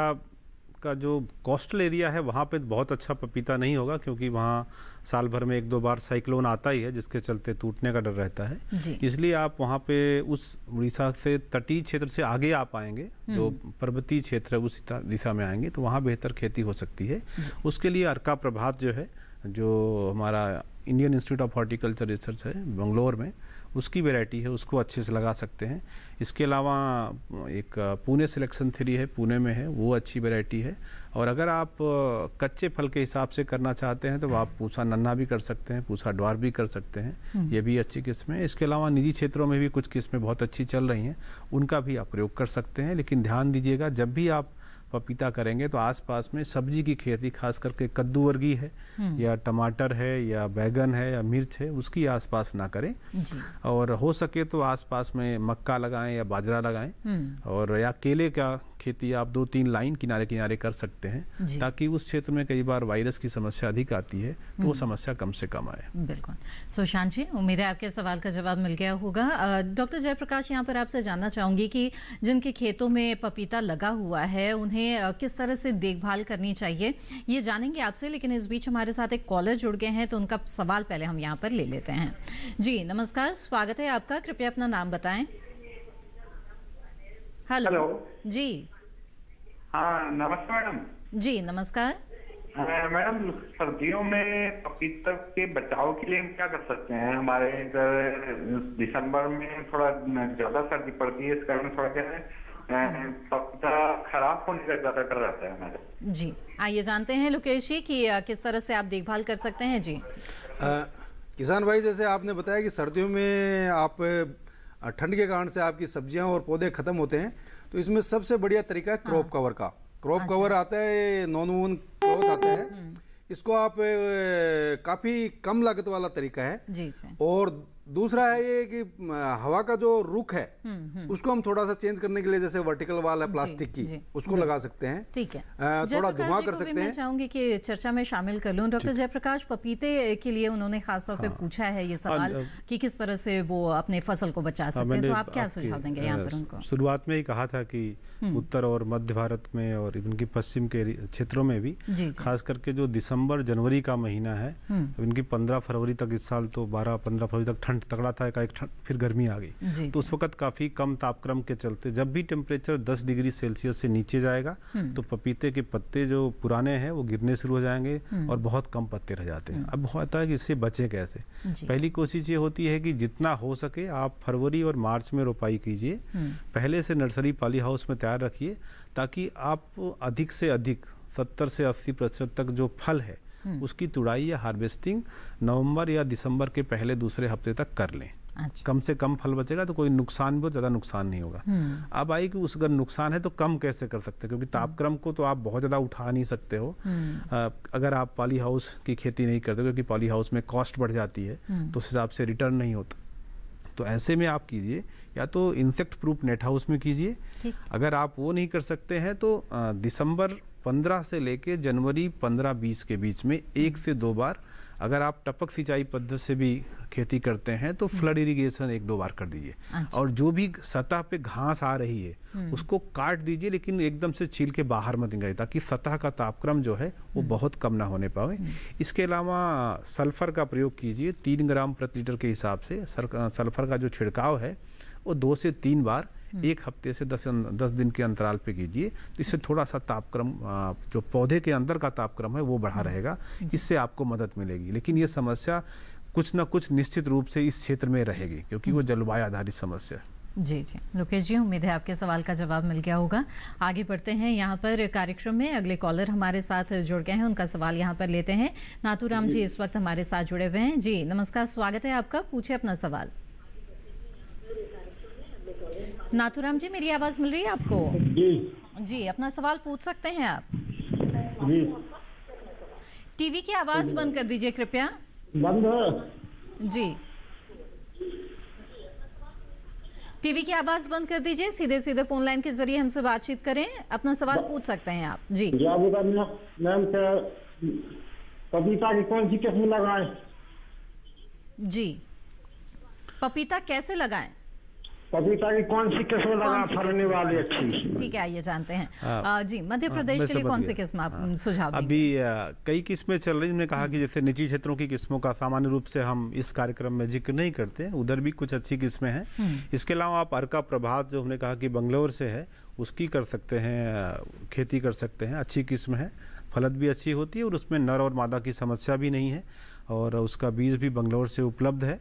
का जो कोस्टल एरिया है वहाँ पे बहुत अच्छा पपीता नहीं होगा, क्योंकि वहाँ साल भर में 1-2 बार साइक्लोन आता ही है जिसके चलते टूटने का डर रहता है। इसलिए आप वहाँ पे उस उड़ीसा से तटीय क्षेत्र से आगे आ पाएंगे, जो पर्वतीय क्षेत्र है उस दिशा में आएंगे तो वहाँ बेहतर खेती हो सकती है। उसके लिए अर्का प्रभात जो है, जो हमारा Indian institute of horticulture research है बेंगलोर में, उसकी वैरायटी है, उसको अच्छे से लगा सकते हैं। इसके अलावा एक पुणे सिलेक्शन 3 है, पुणे में है, वो अच्छी वैरायटी है। और अगर आप कच्चे फल के हिसाब से करना चाहते हैं तो आप पूसा नन्ना भी कर सकते हैं, पूसा ड्वार भी कर सकते हैं, ये भी अच्छी किस्में हैं। इसके अलावा निजी क्षेत्रों में भी कुछ किस्में बहुत अच्छी चल रही हैं, उनका भी आप प्रयोग कर सकते हैं। लेकिन ध्यान दीजिएगा, जब भी आप पपीता करेंगे तो आसपास में सब्जी की खेती, खास करके कद्दू वर्गीय है या टमाटर है या बैगन है या मिर्च है, उसकी आसपास ना करें। और हो सके तो आसपास में मक्का लगाएं या बाजरा लगाएं, और या केले का खेती आप 2-3 लाइन किनारे किनारे कर सकते हैं, ताकि उस क्षेत्र में कई बार वायरस की समस्या अधिक आती है तो वो समस्या कम से कम आए। बिल्कुल। सुशांत जी, उम्मीद है आपके सवाल का जवाब मिल गया होगा। डॉक्टर जयप्रकाश, यहाँ पर आपसे जानना चाहूंगी कि जिनके खेतों में पपीता लगा हुआ है उन्हें किस तरह से देखभाल करनी चाहिए, ये जानेंगे आपसे। लेकिन इस बीच हमारे साथ एक कॉलर जुड़ गए हैं तो उनका सवाल पहले हम यहाँ पर ले लेते हैं। जी नमस्कार, स्वागत है आपका, कृपया अपना नाम बताएं। हेलो जी। हाँ नमस्ते मैडम। जी नमस्कार। मैडम, सर्दियों में पपीता के बचाव के लिए हम क्या कर सकते हैं? हमारे इधर दिसंबर में थोड़ा ज्यादा सर्दी पड़ती है, इस कारण थोड़ा क्या है पपीता खराब होने का ज्यादा डर रहता है हमारे। जी आइए जानते हैं लोकेश जी कि किस तरह से आप देखभाल कर सकते हैं। जी किसान भाई, जैसे आपने बताया कि सर्दियों में आप ठंड के कारण से आपकी सब्जियां और पौधे खत्म होते हैं, तो इसमें सबसे बढ़िया तरीका है क्रॉप कवर का। क्रॉप कवर आता है, नॉन वूवन क्लॉथ आता है, इसको आप काफी कम लागत वाला तरीका है। जी। और दूसरा है ये कि हवा का जो रुख है उसको हम थोड़ा सा चेंज करने के लिए, जैसे वर्टिकल वाल है प्लास्टिक की, उसको लगा सकते हैं। ठीक है, थोड़ा धुआं कर सकते हैं। मैं चाहूंगी कि चर्चा में शामिल कर लूं। डॉक्टर जयप्रकाश, पपीते के लिए उन्होंने खासतौर पे पूछा है ये सवाल कि किस तरह से वो अपने फसल को बचा सकते हैं, तो आप क्या सुझाव देंगे यहाँ पर उनको? शुरुआत में ही कहा था कि उत्तर और मध्य भारत में और इनकी पश्चिम के क्षेत्रों में भी खास करके जो दिसंबर जनवरी का महीना है, इनकी 15 फरवरी तक, इस साल तो 12-15 फरवरी तक ठंड तगड़ा था, फिर गर्मी आ गई, तो उस वक्त काफी कम तापक्रम के चलते जब भी टेम्परेचर 10 डिग्री सेल्सियस से नीचे जाएगा तो पपीते के पत्ते जो पुराने हैं वो गिरने शुरू हो जाएंगे और बहुत कम पत्ते रह जाते हैं। अब होता है कि इससे बचे कैसे? पहली कोशिश ये होती है कि जितना हो सके आप फरवरी और मार्च में रोपाई कीजिए, पहले से नर्सरी पॉली हाउस में तैयार रखिए, ताकि आप अधिक से अधिक 70 से 80% तक जो फल है उसकी तुड़ाई या हार्वेस्टिंग नवंबर या दिसंबर के पहले दूसरे हफ्ते तक कर लें। अच्छा। कम से कम फल बचेगा तो कोई नुकसान भी, बहुत ज़्यादा नुकसान नहीं होगा। अब आई कि उस अगर नुकसान है तो कम कैसे कर सकते हैं, क्योंकि तापक्रम को तो आप बहुत ज़्यादा उठा नहीं सकते हो अगर आप पॉली हाउस की खेती नहीं करते, क्योंकि पॉली हाउस में कॉस्ट बढ़ जाती है तो उस हिसाब से रिटर्न नहीं होता। तो ऐसे में आप कीजिए या तो इंसेक्ट प्रूफ नेट हाउस में कीजिए। अगर आप वो नहीं कर सकते हैं तो दिसंबर 15 से लेके जनवरी 15-20 के बीच में 1 से 2 बार, अगर आप टपक सिंचाई पद्धति से भी खेती करते हैं तो फ्लड इरिगेशन 1-2 बार कर दीजिए। अच्छा। और जो भी सतह पे घास आ रही है उसको काट दीजिए, लेकिन एकदम से छील के बाहर मत निकालिए ताकि सतह का तापक्रम जो है वो बहुत कम ना होने पाए। इसके अलावा सल्फर का प्रयोग कीजिए 3 ग्राम प्रति लीटर के हिसाब से। सल्फर का जो छिड़काव है वो 2 से 3 बार 1 हफ्ते से 10 दिन के अंतराल पे कीजिए। तो इससे थोड़ा सा तापक्रम, जो पौधे के अंदर का तापक्रम है वो बढ़ा रहेगा, इससे आपको मदद मिलेगी। लेकिन ये समस्या कुछ ना कुछ निश्चित रूप से इस क्षेत्र में रहेगी, क्योंकि वो जलवायु आधारित समस्या है। जी जी लोकेश जी, उम्मीद है आपके सवाल का जवाब मिल गया होगा। आगे बढ़ते हैं यहाँ पर कार्यक्रम में। अगले कॉलर हमारे साथ जुड़ गए हैं, उनका सवाल यहाँ पर लेते हैं। नाथूराम जी इस वक्त हमारे साथ जुड़े हुए हैं। जी नमस्कार, स्वागत है आपका, पूछे अपना सवाल। नाथूराम जी मेरी आवाज मिल रही है आपको? जी अपना सवाल पूछ सकते हैं आप। टीवी की आवाज बंद कर दीजिए कृपया। बंद है जी, टीवी की आवाज बंद कर दीजिए, सीधे सीधे फोन लाइन के जरिए हमसे बातचीत करें, अपना सवाल पूछ सकते हैं आप। जी मैम, पपीता की कौन सी किस्म लगाएं? जी पपीता कैसे लगाएं? पपीता की कौन सी किस्म लगा फलने वाली अच्छी? ठीक है, आइए जानते हैं। जी मध्य प्रदेश के लिए कौन सी किस्म आप सुझाव देंगे? अभी कई किस्में चल रही हैं। हमने कहा कि जैसे निजी क्षेत्रों की किस्मों का सामान्य रूप से हम इस कार्यक्रम में जिक्र नहीं करते, उधर भी कुछ अच्छी किस्में हैं। इसके अलावा आप अर्का प्रभात, जो हमने कहा कि बंगलौर से है, उसकी कर सकते हैं, खेती कर सकते हैं। अच्छी किस्म है, फलत भी अच्छी होती है और उसमें नर और मादा की समस्या भी नहीं है, और उसका बीज भी बंगलौर से उपलब्ध है।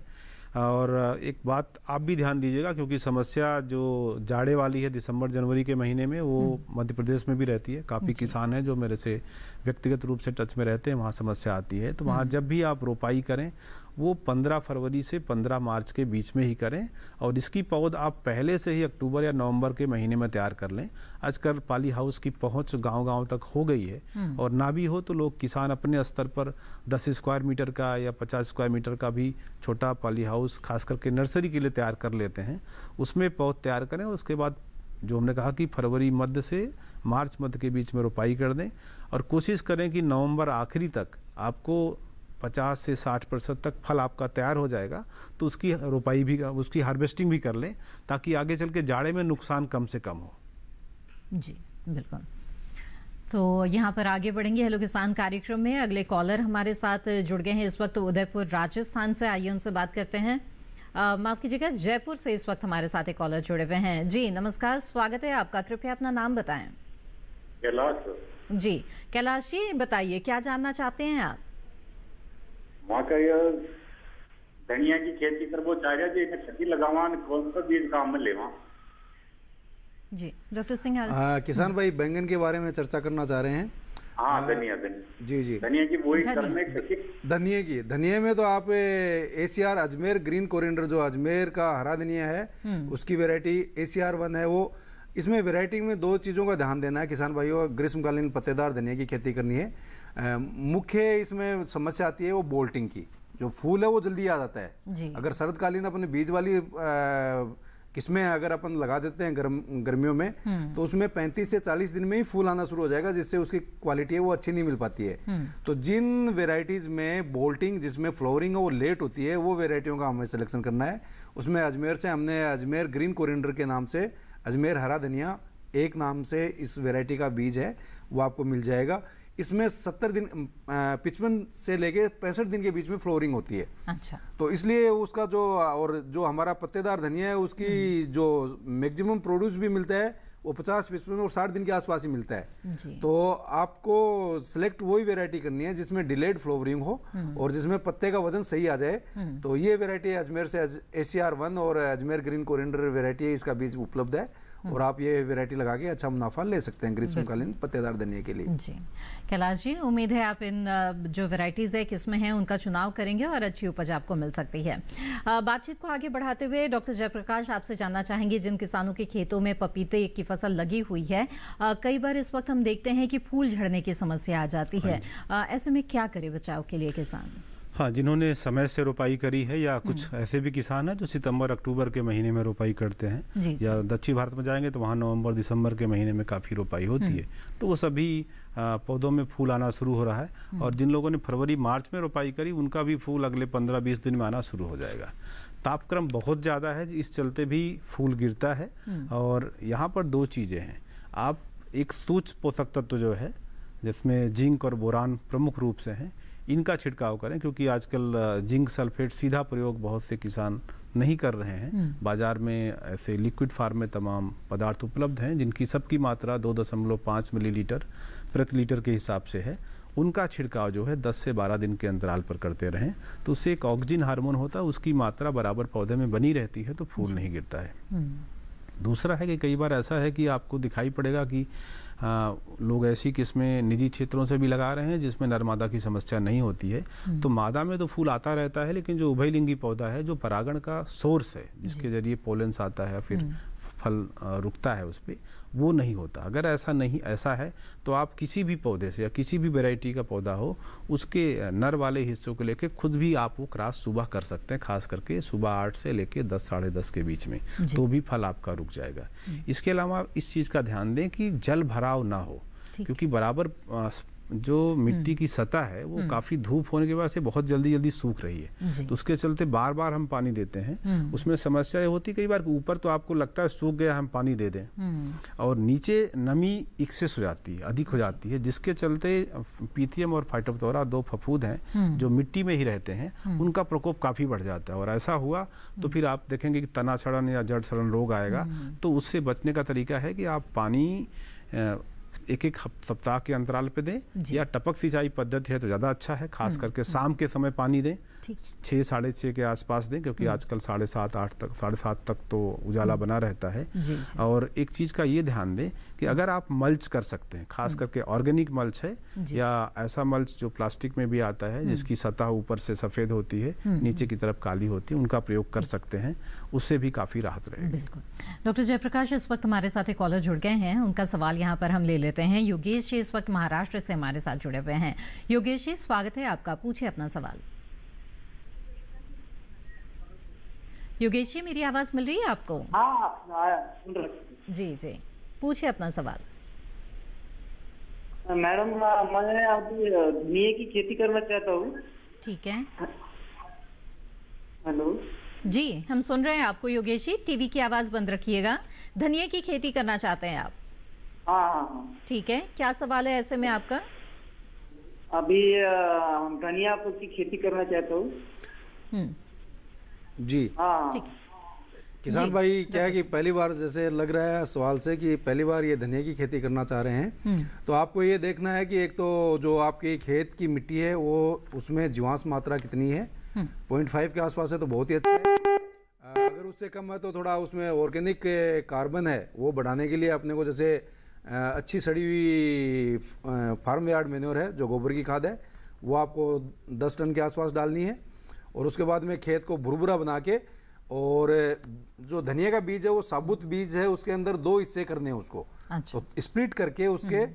और एक बात आप भी ध्यान दीजिएगा, क्योंकि समस्या जो जाड़े वाली है दिसंबर जनवरी के महीने में, वो मध्य प्रदेश में भी रहती है। काफ़ी किसान हैं जो मेरे से व्यक्तिगत रूप से टच में रहते हैं, वहाँ समस्या आती है। तो वहाँ जब भी आप रोपाई करें वो 15 फरवरी से 15 मार्च के बीच में ही करें, और इसकी पौध आप पहले से ही अक्टूबर या नवंबर के महीने में तैयार कर लें। आजकल पॉली हाउस की पहुंच गांव-गांव तक हो गई है, और ना भी हो तो लोग किसान अपने स्तर पर 10 स्क्वायर मीटर का या 50 स्क्वायर मीटर का भी छोटा पॉली हाउस खास करके नर्सरी के लिए तैयार कर लेते हैं। उसमें पौध तैयार करें, उसके बाद जो हमने कहा कि फरवरी मध्य से मार्च मध्य के बीच में रोपाई कर दें, और कोशिश करें कि नवंबर आखिरी तक आपको 50 से 60% तक फल आपका तैयार हो जाएगा। तो उसकी रोपाई भी, उसकी हार्वेस्टिंग भी कर लें, ताकि आगे चल के जाड़े में नुकसान कम से कम हो। जी बिल्कुल। तो यहाँ पर आगे बढ़ेंगे हेलो किसान कार्यक्रम में। अगले कॉलर हमारे साथ जुड़ गए हैं इस वक्त उदयपुर राजस्थान से, आइए उनसे बात करते हैं। माफ कीजिएगा, जयपुर से इस वक्त हमारे साथ एक कॉलर जुड़े हुए हैं। जी नमस्कार, स्वागत है आपका, कृपया अपना नाम बताएं। कैलाश। जी कैलाश जी बताइए, क्या जानना चाहते हैं आप? वहाँ का ये धनिया की खेती करबो चाह रहा जी, खेती लगावा, कौन सा बीज काम में लेवा? जी डॉक्टर सिंह। किसान भाई बैंगन के बारे में चर्चा करना चाह रहे हैं। हाँ धनिया जी धनिया की वही करने धनिया में तो आप ACR अजमेर ग्रीन कोरिएंडर, जो अजमेर का हरा धनिया है, उसकी वैरायटी ACR 1 है। वो इसमें वैरायटी में 2 चीज़ों का ध्यान देना है किसान भाइयों। ग्रीष्मकालीन पत्तेदार धनिया की खेती करनी है। मुख्य इसमें समस्या आती है वो बोल्टिंग की। जो फूल है वो जल्दी आ जाता है। अगर शरदकालीन अपने बीज वाली किस्में अगर अपन लगा देते हैं गर्मियों में, तो उसमें 35 से 40 दिन में ही फूल आना शुरू हो जाएगा, जिससे उसकी क्वालिटी है वो अच्छी नहीं मिल पाती है। तो जिन वेराइटीज में बोल्टिंग, जिसमें फ्लावरिंग है वो लेट होती है, वो वेराइटियों का हमें सिलेक्शन करना है। उसमें अजमेर से हमने अजमेर ग्रीन कोरिएंडर के नाम से अजमेर हरा धनिया एक नाम से इस वेराइटी का बीज है, वो आपको मिल जाएगा। इसमें 70 दिन 55 से लेके 65 दिन के बीच में फ्लोरिंग होती है। अच्छा। तो इसलिए उसका जो हमारा पत्तेदार धनिया है उसकी जो मैक्सिमम प्रोड्यूस भी मिलता है वो 50, 55 और 60 दिन के आसपास ही मिलता है। तो आपको सिलेक्ट वही वेराइटी करनी है जिसमें डिलेड फ्लोवरिंग हो और जिसमें पत्ते का वजन सही आ जाए। तो ये वेराइटी अजमेर से ACR 1 और अजमेर ग्रीन कोरिएंडर वेराइटी है, इसका बीज उपलब्ध है। और आप ये वैरायटी लगा के अच्छा मुनाफा ले सकते हैं ग्रीष्मकालीन पत्तेदार धनिया के लिए। जी कैलाश जी, उम्मीद है आप इन जो वैरायटीज है किस्में हैं उनका चुनाव करेंगे और अच्छी उपज आपको मिल सकती है। बातचीत को आगे बढ़ाते हुए डॉक्टर जयप्रकाश आपसे जानना चाहेंगे, जिन किसानों के खेतों में पपीते की फसल लगी हुई है, कई बार इस वक्त हम देखते हैं कि फूल झड़ने की समस्या आ जाती है, ऐसे में क्या करे बचाव के लिए किसान? हाँ, जिन्होंने समय से रोपाई करी है या कुछ ऐसे भी किसान हैं जो सितंबर अक्टूबर के महीने में रोपाई करते हैं, या दक्षिण भारत में जाएंगे तो वहाँ नवंबर दिसंबर के महीने में काफ़ी रोपाई होती है, तो वो सभी पौधों में फूल आना शुरू हो रहा है। और जिन लोगों ने फरवरी मार्च में रोपाई करी उनका भी फूल अगले 15-20 दिन में आना शुरू हो जाएगा। तापक्रम बहुत ज़्यादा है, इस चलते भी फूल गिरता है। और यहाँ पर दो चीज़ें हैं, आप एक सूक्ष्म पोषक तत्व जो है जिसमें जिंक और बोरान प्रमुख रूप से हैं, इनका छिड़काव करें, क्योंकि आजकल जिंक सल्फेट सीधा प्रयोग बहुत से किसान नहीं कर रहे हैं। बाजार में ऐसे लिक्विड फार्म में तमाम पदार्थ उपलब्ध हैं जिनकी सबकी मात्रा 2.5 मिलीलीटर प्रति लीटर के हिसाब से है। उनका छिड़काव जो है 10 से 12 दिन के अंतराल पर करते रहें, तो उससे एक ऑक्सीजन हार्मोन होता है, उसकी मात्रा बराबर पौधे में बनी रहती है, तो फूल नहीं गिरता है। दूसरा है कि कई बार ऐसा है कि आपको दिखाई पड़ेगा कि लोग ऐसी किस्में निजी क्षेत्रों से भी लगा रहे हैं जिसमें नर मादा की समस्या नहीं होती है, तो मादा में तो फूल आता रहता है, लेकिन जो उभयलिंगी पौधा है जो परागण का सोर्स है, जिसके जरिए पोलेंस आता है फिर फल रुकता है, उस पर वो नहीं होता। अगर ऐसा है तो आप किसी भी पौधे से या किसी भी वैरायटी का पौधा हो, उसके नर वाले हिस्सों को लेके खुद भी आप वो क्रॉस सुबह कर सकते हैं, खास करके सुबह 8 से लेके 10 साढ़े 10 के बीच में, तो भी फल आपका रुक जाएगा। इसके अलावा इस चीज़ का ध्यान दें कि जल भराव ना हो, क्योंकि बराबर जो मिट्टी की सतह है वो काफ़ी धूप होने के बाद से बहुत जल्दी सूख रही है, तो उसके चलते बार बार हम पानी देते हैं। उसमें समस्या ये होती है कई बार ऊपर तो आपको लगता है सूख गया, हम पानी दे दें, और नीचे नमी एक्सेस हो जाती है, अधिक हो जाती है, जिसके चलते पीथियम और फाइटोप्थोरा 2 फफूंद हैं जो मिट्टी में ही रहते हैं, उनका प्रकोप काफ़ी बढ़ जाता है। और ऐसा हुआ तो फिर आप देखेंगे कि तना सड़न या जड़ सड़न रोग आएगा। तो उससे बचने का तरीका है कि आप पानी एक सप्ताह के अंतराल पे दें, या टपक सिंचाई पद्धति है तो ज़्यादा अच्छा है, खास करके शाम के समय पानी दें, 6 साढ़े 6 के आसपास दें, क्योंकि आजकल 7:30 तक तो उजाला बना रहता है। और एक चीज़ का ये ध्यान दें कि अगर आप मल्च कर सकते हैं, खास करके ऑर्गेनिक मल्च है या ऐसा मल्च जो प्लास्टिक में भी आता है जिसकी सतह ऊपर से सफ़ेद होती है, नीचे की तरफ काली होती है, उनका प्रयोग कर सकते हैं, उससे भी काफ़ी राहत रहेगी। बिल्कुल। डॉक्टर जयप्रकाश, इस वक्त हमारे साथ एक कॉलर जुड़ गए हैं, उनका सवाल यहाँ पर हम ले लेते हैं। योगेश जी इस वक्त महाराष्ट्र से हमारे साथ जुड़े हुए हैं। योगेश जी, स्वागत है आपका, पूछिए अपना सवाल। योगेश जी, मेरी आवाज मिल रही है आपको? हाँ, जी जी, पूछिए अपना सवाल। मैडम, मैं अभी धनिया की खेती करना चाहता हूँ। ठीक है। हेलो जी, हम सुन रहे हैं आपको योगेश जी, टीवी की आवाज बंद रखिएगा। धनिया की खेती करना चाहते हैं आप? हाँ। ठीक है, क्या सवाल है ऐसे में आपका? अभी धनिया की खेती करना चाहता हूँ। जी हाँ। ठीक। किसान भाई, क्या है कि पहली बार जैसे लग रहा है सवाल से कि पहली बार ये धनिया की खेती करना चाह रहे हैं, तो आपको ये देखना है कि एक तो जो आपके खेत की मिट्टी है वो उसमें जीवांश मात्रा कितनी है। 0.5 के आसपास है तो बहुत ही अच्छा है। अगर उससे कम है तो थोड़ा उसमें ऑर्गेनिक कार्बन है वो बढ़ाने के लिए अपने को जैसे अच्छी सड़ी हुई फार्म यार्ड मैन्योर है जो गोबर की खाद है, वो आपको 10 टन के आसपास डालनी है। और उसके बाद में खेत को भुरभुरा बना के, और जो धनिया का बीज है वो साबुत बीज है, उसके अंदर 2 हिस्से करने हैं उसको। अच्छा। तो स्प्लिट करके उसके,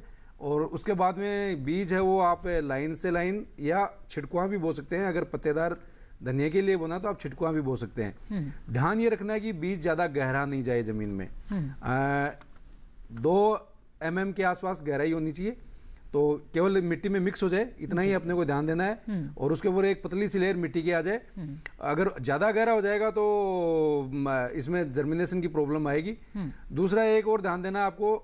और उसके बाद में बीज है वो आप लाइन से लाइन या छिड़कुआ भी बो सकते हैं। अगर पत्तेदार धनिया के लिए बोना तो आप छिड़कुआ भी बो सकते हैं। ध्यान ये रखना है कि बीज ज़्यादा गहरा नहीं जाए ज़मीन में। 2 mm के आसपास गहराई होनी चाहिए, तो केवल मिट्टी में मिक्स हो जाए इतना ही अपने को ध्यान देना है। और उसके ऊपर एक पतली सी लेयर मिट्टी की आ जाए। अगर ज़्यादा गहरा हो जाएगा तो इसमें जर्मिनेशन की प्रॉब्लम आएगी। दूसरा एक और ध्यान देना है आपको,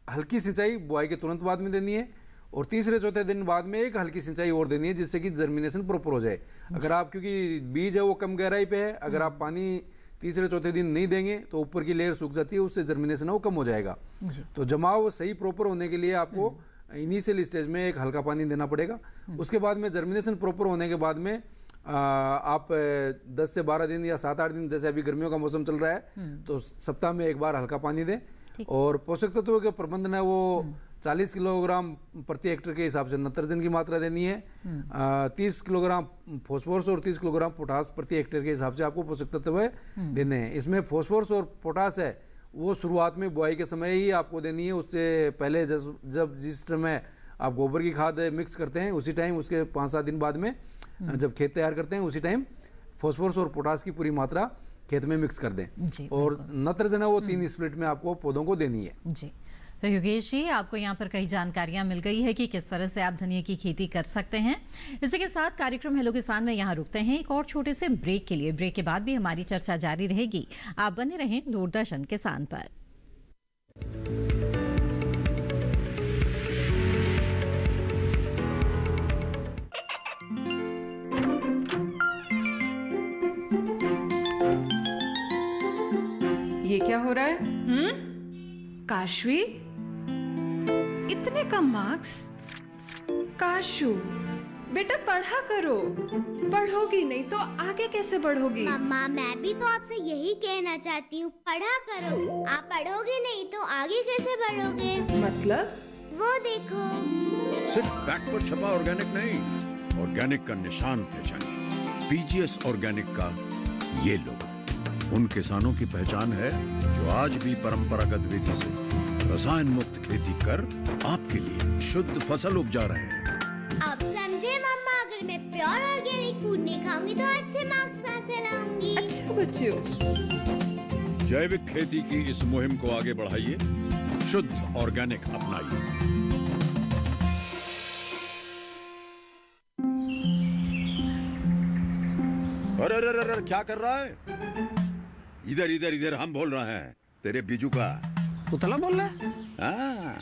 हल्की सिंचाई बुआई के तुरंत बाद में देनी है, और तीसरे चौथे दिन बाद में एक हल्की सिंचाई और देनी है, जिससे कि जर्मिनेशन प्रॉपर हो जाए। अगर आप, क्योंकि बीज है वो कम गहराई पे है, अगर आप पानी तीसरे चौथे दिन नहीं देंगे तो ऊपर की लेयर सूख जाती है, उससे जर्मिनेशन है वो कम हो जाएगा। तो जमाव सही प्रॉपर होने के लिए आपको इनिशियल स्टेज में एक हल्का पानी देना पड़ेगा। उसके बाद में जर्मिनेशन प्रॉपर होने के बाद में आप 10 से 12 दिन या 7-8 दिन, जैसे अभी गर्मियों का मौसम चल रहा है तो सप्ताह में एक बार हल्का पानी दें। और पोषक तत्वों के प्रबंधन है वो 40 किलोग्राम प्रति हेक्टेयर के हिसाब से नाइट्रोजन की मात्रा देनी है, 30 किलोग्राम फॉस्फोरस और 30 किलोग्राम पोटास प्रति हेक्टेयर के हिसाब से आपको पोषक तत्व देने हैं। इसमें फॉस्फोरस और पोटास है वो शुरुआत में बुआई के समय ही आपको देनी है, उससे पहले जब जिस समय आप गोबर की खाद मिक्स करते हैं उसी टाइम, उसके 5-7 दिन बाद में जब खेत तैयार करते हैं उसी टाइम फॉस्फोरस और पोटास की पूरी मात्रा खेत में मिक्स कर दें। और नाइट्रोजन है वो 3 स्प्लिट में आपको पौधों को देनी है। जी, तो योगेश जी, आपको यहाँ पर कई जानकारियां मिल गई है कि किस तरह से आप धनिया की खेती कर सकते हैं। इसी के साथ कार्यक्रम हेलो किसान में यहाँ रुकते हैं एक और छोटे से ब्रेक के लिए। ब्रेक के बाद भी हमारी चर्चा जारी रहेगी। आप बने रहें दूरदर्शन किसान पर। ये क्या हो रहा है? काशवी, इतने कम मार्क्स? काशू बेटा पढ़ा करो, पढ़ोगी नहीं तो आगे कैसे बढ़ोगी? मम्मा मैं भी तो आपसे यही कहना चाहती हूँ, पढ़ा करो। आप पढ़ोगे नहीं तो आगे कैसे बढ़ोगे? मतलब? वो देखो, सिर्फ बैक पर छपा ऑर्गेनिक नहीं, ऑर्गेनिक का निशान पहचानिए। पीजीएस ऑर्गेनिक का ये लोगो उन किसानों की पहचान है जो आज भी परंपरागत विधि से रसायन मुक्त खेती कर आपके लिए शुद्ध फसल उपजा रहे हैं। अब समझे मम्मा, अगर मैं प्योर ऑर्गेनिक फूड नहीं खाऊंगी तो अच्छे मार्क्स कहाँ से लाऊंगी? अच्छा बच्चों, जैविक खेती की इस मुहिम को आगे बढ़ाइए, शुद्ध ऑर्गेनिक अपनाइए। अरे क्या कर रहा है? इधर इधर इधर, हम बोल रहे हैं तेरे बीजू का। पुतला बोल रहा है? हाँ,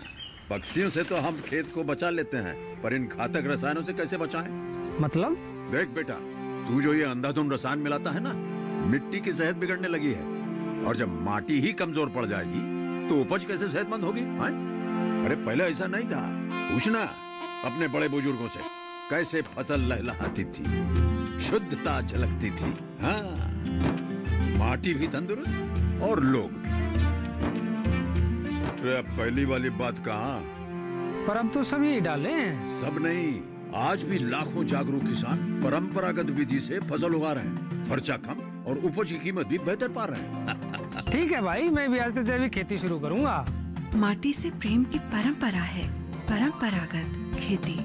पक्षियों से तो हम खेत को बचा लेते हैं, पर इन घातक रसायनों से कैसे बचाएं? मतलब? देख बेटा, तू जो ये अंधाधुंध रसायन मिलाता है ना, मिट्टी की सेहत बिगड़ने लगी है। और जब माटी ही कमजोर पड़ जाएगी तो उपज कैसे सेहतमंद होगी? अरे पहले ऐसा नहीं था। पूछना अपने बड़े बुजुर्गों से, कैसे फसल लहलहाती थी, शुद्धता झलकती थी। हाँ, माटी भी तंदुरुस्त और लोग भी। पहली वाली बात कहाँ? पर अब तो सब यही डाले हैं। सब नहीं, आज भी लाखों जागरूक किसान परंपरागत विधि से फसल उगा रहे हैं। खर्चा कम और उपज की कीमत भी बेहतर पा रहे हैं। ठीक है भाई, मैं भी आज से जैविक खेती शुरू करूंगा। माटी से प्रेम की परंपरा है, परंपरागत खेती।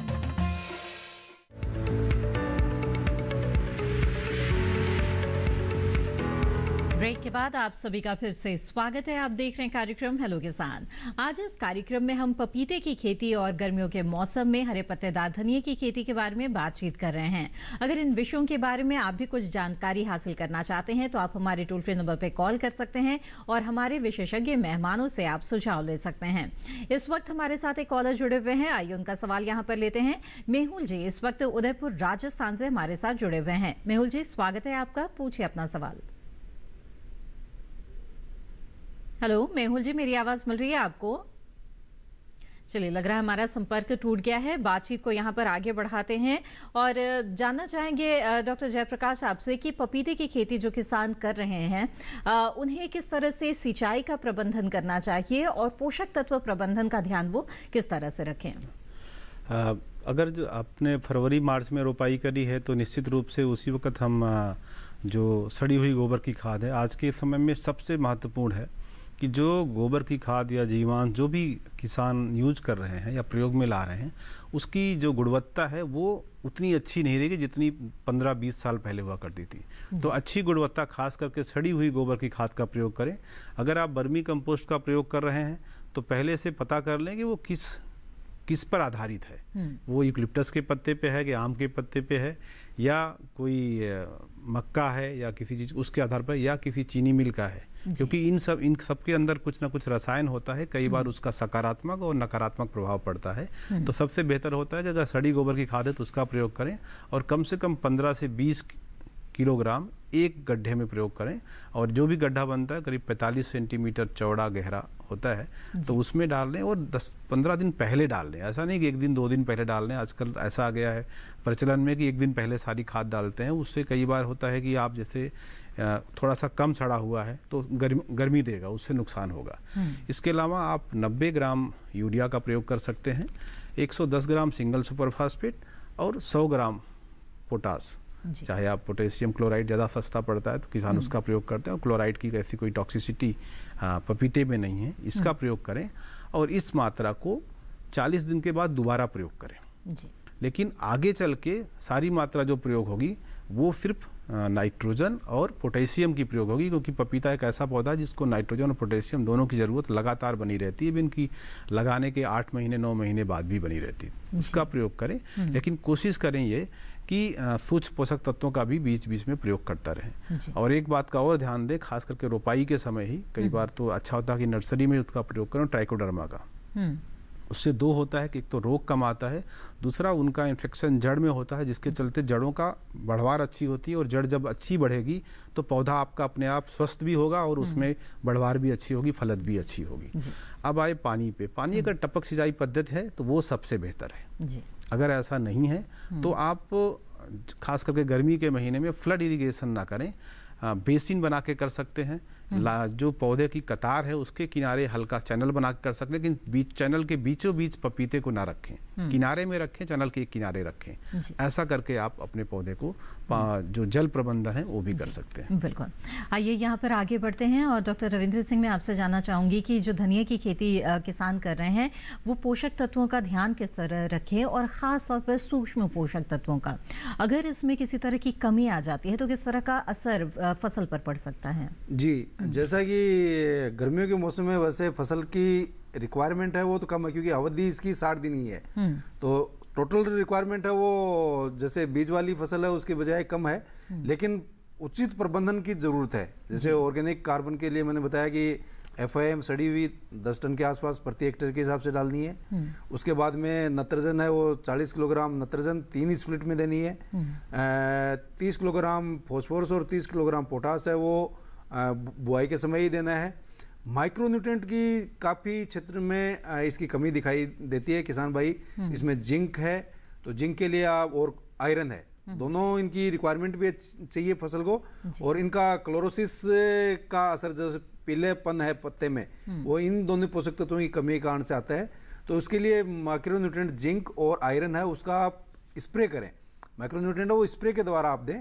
ब्रेक के बाद आप सभी का फिर से स्वागत है। आप देख रहे हैं कार्यक्रम हेलो किसान। आज इस कार्यक्रम में हम पपीते की खेती और गर्मियों के मौसम में हरे पत्तेदार धनिये की खेती के बारे में बातचीत कर रहे हैं। अगर इन विषयों के बारे में आप भी कुछ जानकारी हासिल करना चाहते हैं तो आप हमारे टोल फ्री नंबर पर कॉल कर सकते हैं और हमारे विशेषज्ञ मेहमानों से आप सुझाव ले सकते हैं। इस वक्त हमारे साथ एक कॉलर जुड़े हुए हैं, आइए उनका सवाल यहाँ पर लेते हैं। मेहुल जी इस वक्त उदयपुर राजस्थान से हमारे साथ जुड़े हुए हैं। मेहुल जी स्वागत है आपका, पूछिए अपना सवाल। हेलो मेहुल जी, मेरी आवाज मिल रही है आपको? चलिए, लग रहा है हमारा संपर्क टूट गया है। बातचीत को यहाँ पर आगे बढ़ाते हैं और जानना चाहेंगे डॉक्टर जयप्रकाश आपसे कि पपीते की खेती जो किसान कर रहे हैं उन्हें किस तरह से सिंचाई का प्रबंधन करना चाहिए और पोषक तत्व प्रबंधन का ध्यान वो किस तरह से रखें? अगर जो आपने फरवरी मार्च में रोपाई करी है तो निश्चित रूप से उसी वक्त हम जो सड़ी हुई गोबर की खाद है, आज के समय में सबसे महत्वपूर्ण है कि जो गोबर की खाद या जीवांश जो भी किसान यूज कर रहे हैं या प्रयोग में ला रहे हैं, उसकी जो गुणवत्ता है वो उतनी अच्छी नहीं रहेगी जितनी 15-20 साल पहले हुआ करती थी। तो अच्छी गुणवत्ता खास करके सड़ी हुई गोबर की खाद का प्रयोग करें। अगर आप वर्मी कंपोस्ट का प्रयोग कर रहे हैं तो पहले से पता कर लें कि वो किस पर आधारित है। वो यूकलिप्टस के पत्ते पे है कि आम के पत्ते पे है या कोई मक्का है या किसी चीज़ उसके आधार पर या किसी चीनी मिल का है, क्योंकि इन सब के अंदर कुछ ना कुछ रसायन होता है। कई बार उसका सकारात्मक और नकारात्मक प्रभाव पड़ता है। तो सबसे बेहतर होता है कि अगर सड़ी गोबर की खाद है तो उसका प्रयोग करें और कम से कम 15 से 20 किलोग्राम एक गड्ढे में प्रयोग करें। और जो भी गड्ढा बनता है करीब 45 सेंटीमीटर चौड़ा गहरा होता है, तो उसमें डाल लें और 10-15 दिन पहले डाल लें। ऐसा नहीं कि 1 दिन 2 दिन पहले डाल लें। आजकल ऐसा आ गया है प्रचलन में कि 1 दिन पहले सारी खाद डालते हैं। उससे कई बार होता है कि आप जैसे थोड़ा सा कम सड़ा हुआ है तो गर्मी देगा, उससे नुकसान होगा। इसके अलावा आप 90 ग्राम यूरिया का प्रयोग कर सकते हैं, 110 ग्राम सिंगल सुपर फास्फेट और 100 ग्राम पोटास। चाहे आप पोटेशियम क्लोराइड ज़्यादा सस्ता पड़ता है तो किसान उसका प्रयोग करते हैं, और क्लोराइड की ऐसी कोई टॉक्सिसिटी पपीते में नहीं है, इसका प्रयोग करें। और इस मात्रा को 40 दिन के बाद दोबारा प्रयोग करें। लेकिन आगे चल के सारी मात्रा जो प्रयोग होगी वो सिर्फ नाइट्रोजन और पोटेशियम की प्रयोग होगी, क्योंकि पपीता एक ऐसा पौधा है जिसको नाइट्रोजन और पोटेशियम दोनों की ज़रूरत लगातार बनी रहती है। इनकी लगाने के 8 महीने 9 महीने बाद भी बनी रहती है। उसका प्रयोग करें, लेकिन कोशिश करें ये कि सूक्ष्म पोषक तत्वों का भी बीच बीच में प्रयोग करता रहे। और एक बात का और ध्यान दें, खास करके रोपाई के समय ही कई बार तो अच्छा होता है कि नर्सरी में उसका प्रयोग करें ट्राइकोडर्मा का। उससे 2 होता है कि एक तो रोग कम आता है, दूसरा उनका इन्फेक्शन जड़ में होता है, जिसके चलते जड़ों का बढ़वार अच्छी होती है। और जड़ जब अच्छी बढ़ेगी तो पौधा आपका अपने आप स्वस्थ भी होगा और उसमें बढ़वार भी अच्छी होगी, फलत भी अच्छी होगी। अब आए पानी पे। पानी अगर टपक सिंचाई पद्धति है तो वो सबसे बेहतर है। अगर ऐसा नहीं है तो आप खास करके गर्मी के महीने में फ्लड इरिगेशन ना करें, बेसिन बना के कर सकते हैं। जो पौधे की कतार है उसके किनारे हल्का चैनल बना के कर सकते हैं, लेकिन चैनल के बीचों बीच पपीते को ना रखें, किनारे में रखें, चैनल के किनारे रखें। ऐसा करके आप अपने पौधे को जो जल प्रबंधन है वो भी कर सकते हैं। बिल्कुल। आइए यहाँ पर आगे बढ़ते हैं और डॉक्टर रविंद्र सिंह, मैं आपसे जानना चाहूँगी कि जो धनिया की खेती किसान कर रहे हैं वो पोषक तत्वों का ध्यान किस तरह रखें, और ख़ास तौर पर सूक्ष्म पोषक तत्वों का। अगर इसमें किसी तरह की कमी आ जाती है तो किस तरह का असर फसल पर पड़ सकता है? जी, जैसा कि गर्मियों के मौसम में वैसे फसल की रिक्वायरमेंट है वो तो कम है, क्योंकि अवधि इसकी 60 दिन ही है। तो टोटल रिक्वायरमेंट है वो जैसे बीज वाली फसल है उसके बजाय कम है, लेकिन उचित प्रबंधन की ज़रूरत है। जैसे ऑर्गेनिक कार्बन के लिए मैंने बताया कि FIM सड़ी हुई 10 टन के आसपास प्रति हेक्टेयर के हिसाब से डालनी है। उसके बाद में नत्रजन है वो 40 किलोग्राम नत्रजन 3 स्प्लिट में देनी है। 30 किलोग्राम फॉस्फोरस और 30 किलोग्राम पोटास है वो बुआई के समय ही देना है। माइक्रोन्यूट्रिएंट की काफ़ी क्षेत्र में इसकी कमी दिखाई देती है किसान भाई। इसमें जिंक है तो जिंक के लिए आप, और आयरन है, दोनों इनकी रिक्वायरमेंट भी चाहिए फसल को। और इनका क्लोरोसिस का असर जो पीलेपन है पत्ते में वो इन दोनों पोषक तत्वों की कमी के कारण से आता है। तो उसके लिए माइक्रोन्यूट्रिएंट जिंक और आयरन है उसका आप स्प्रे करें। माइक्रोन्यूट्रिएंट वो स्प्रे के द्वारा आप दें।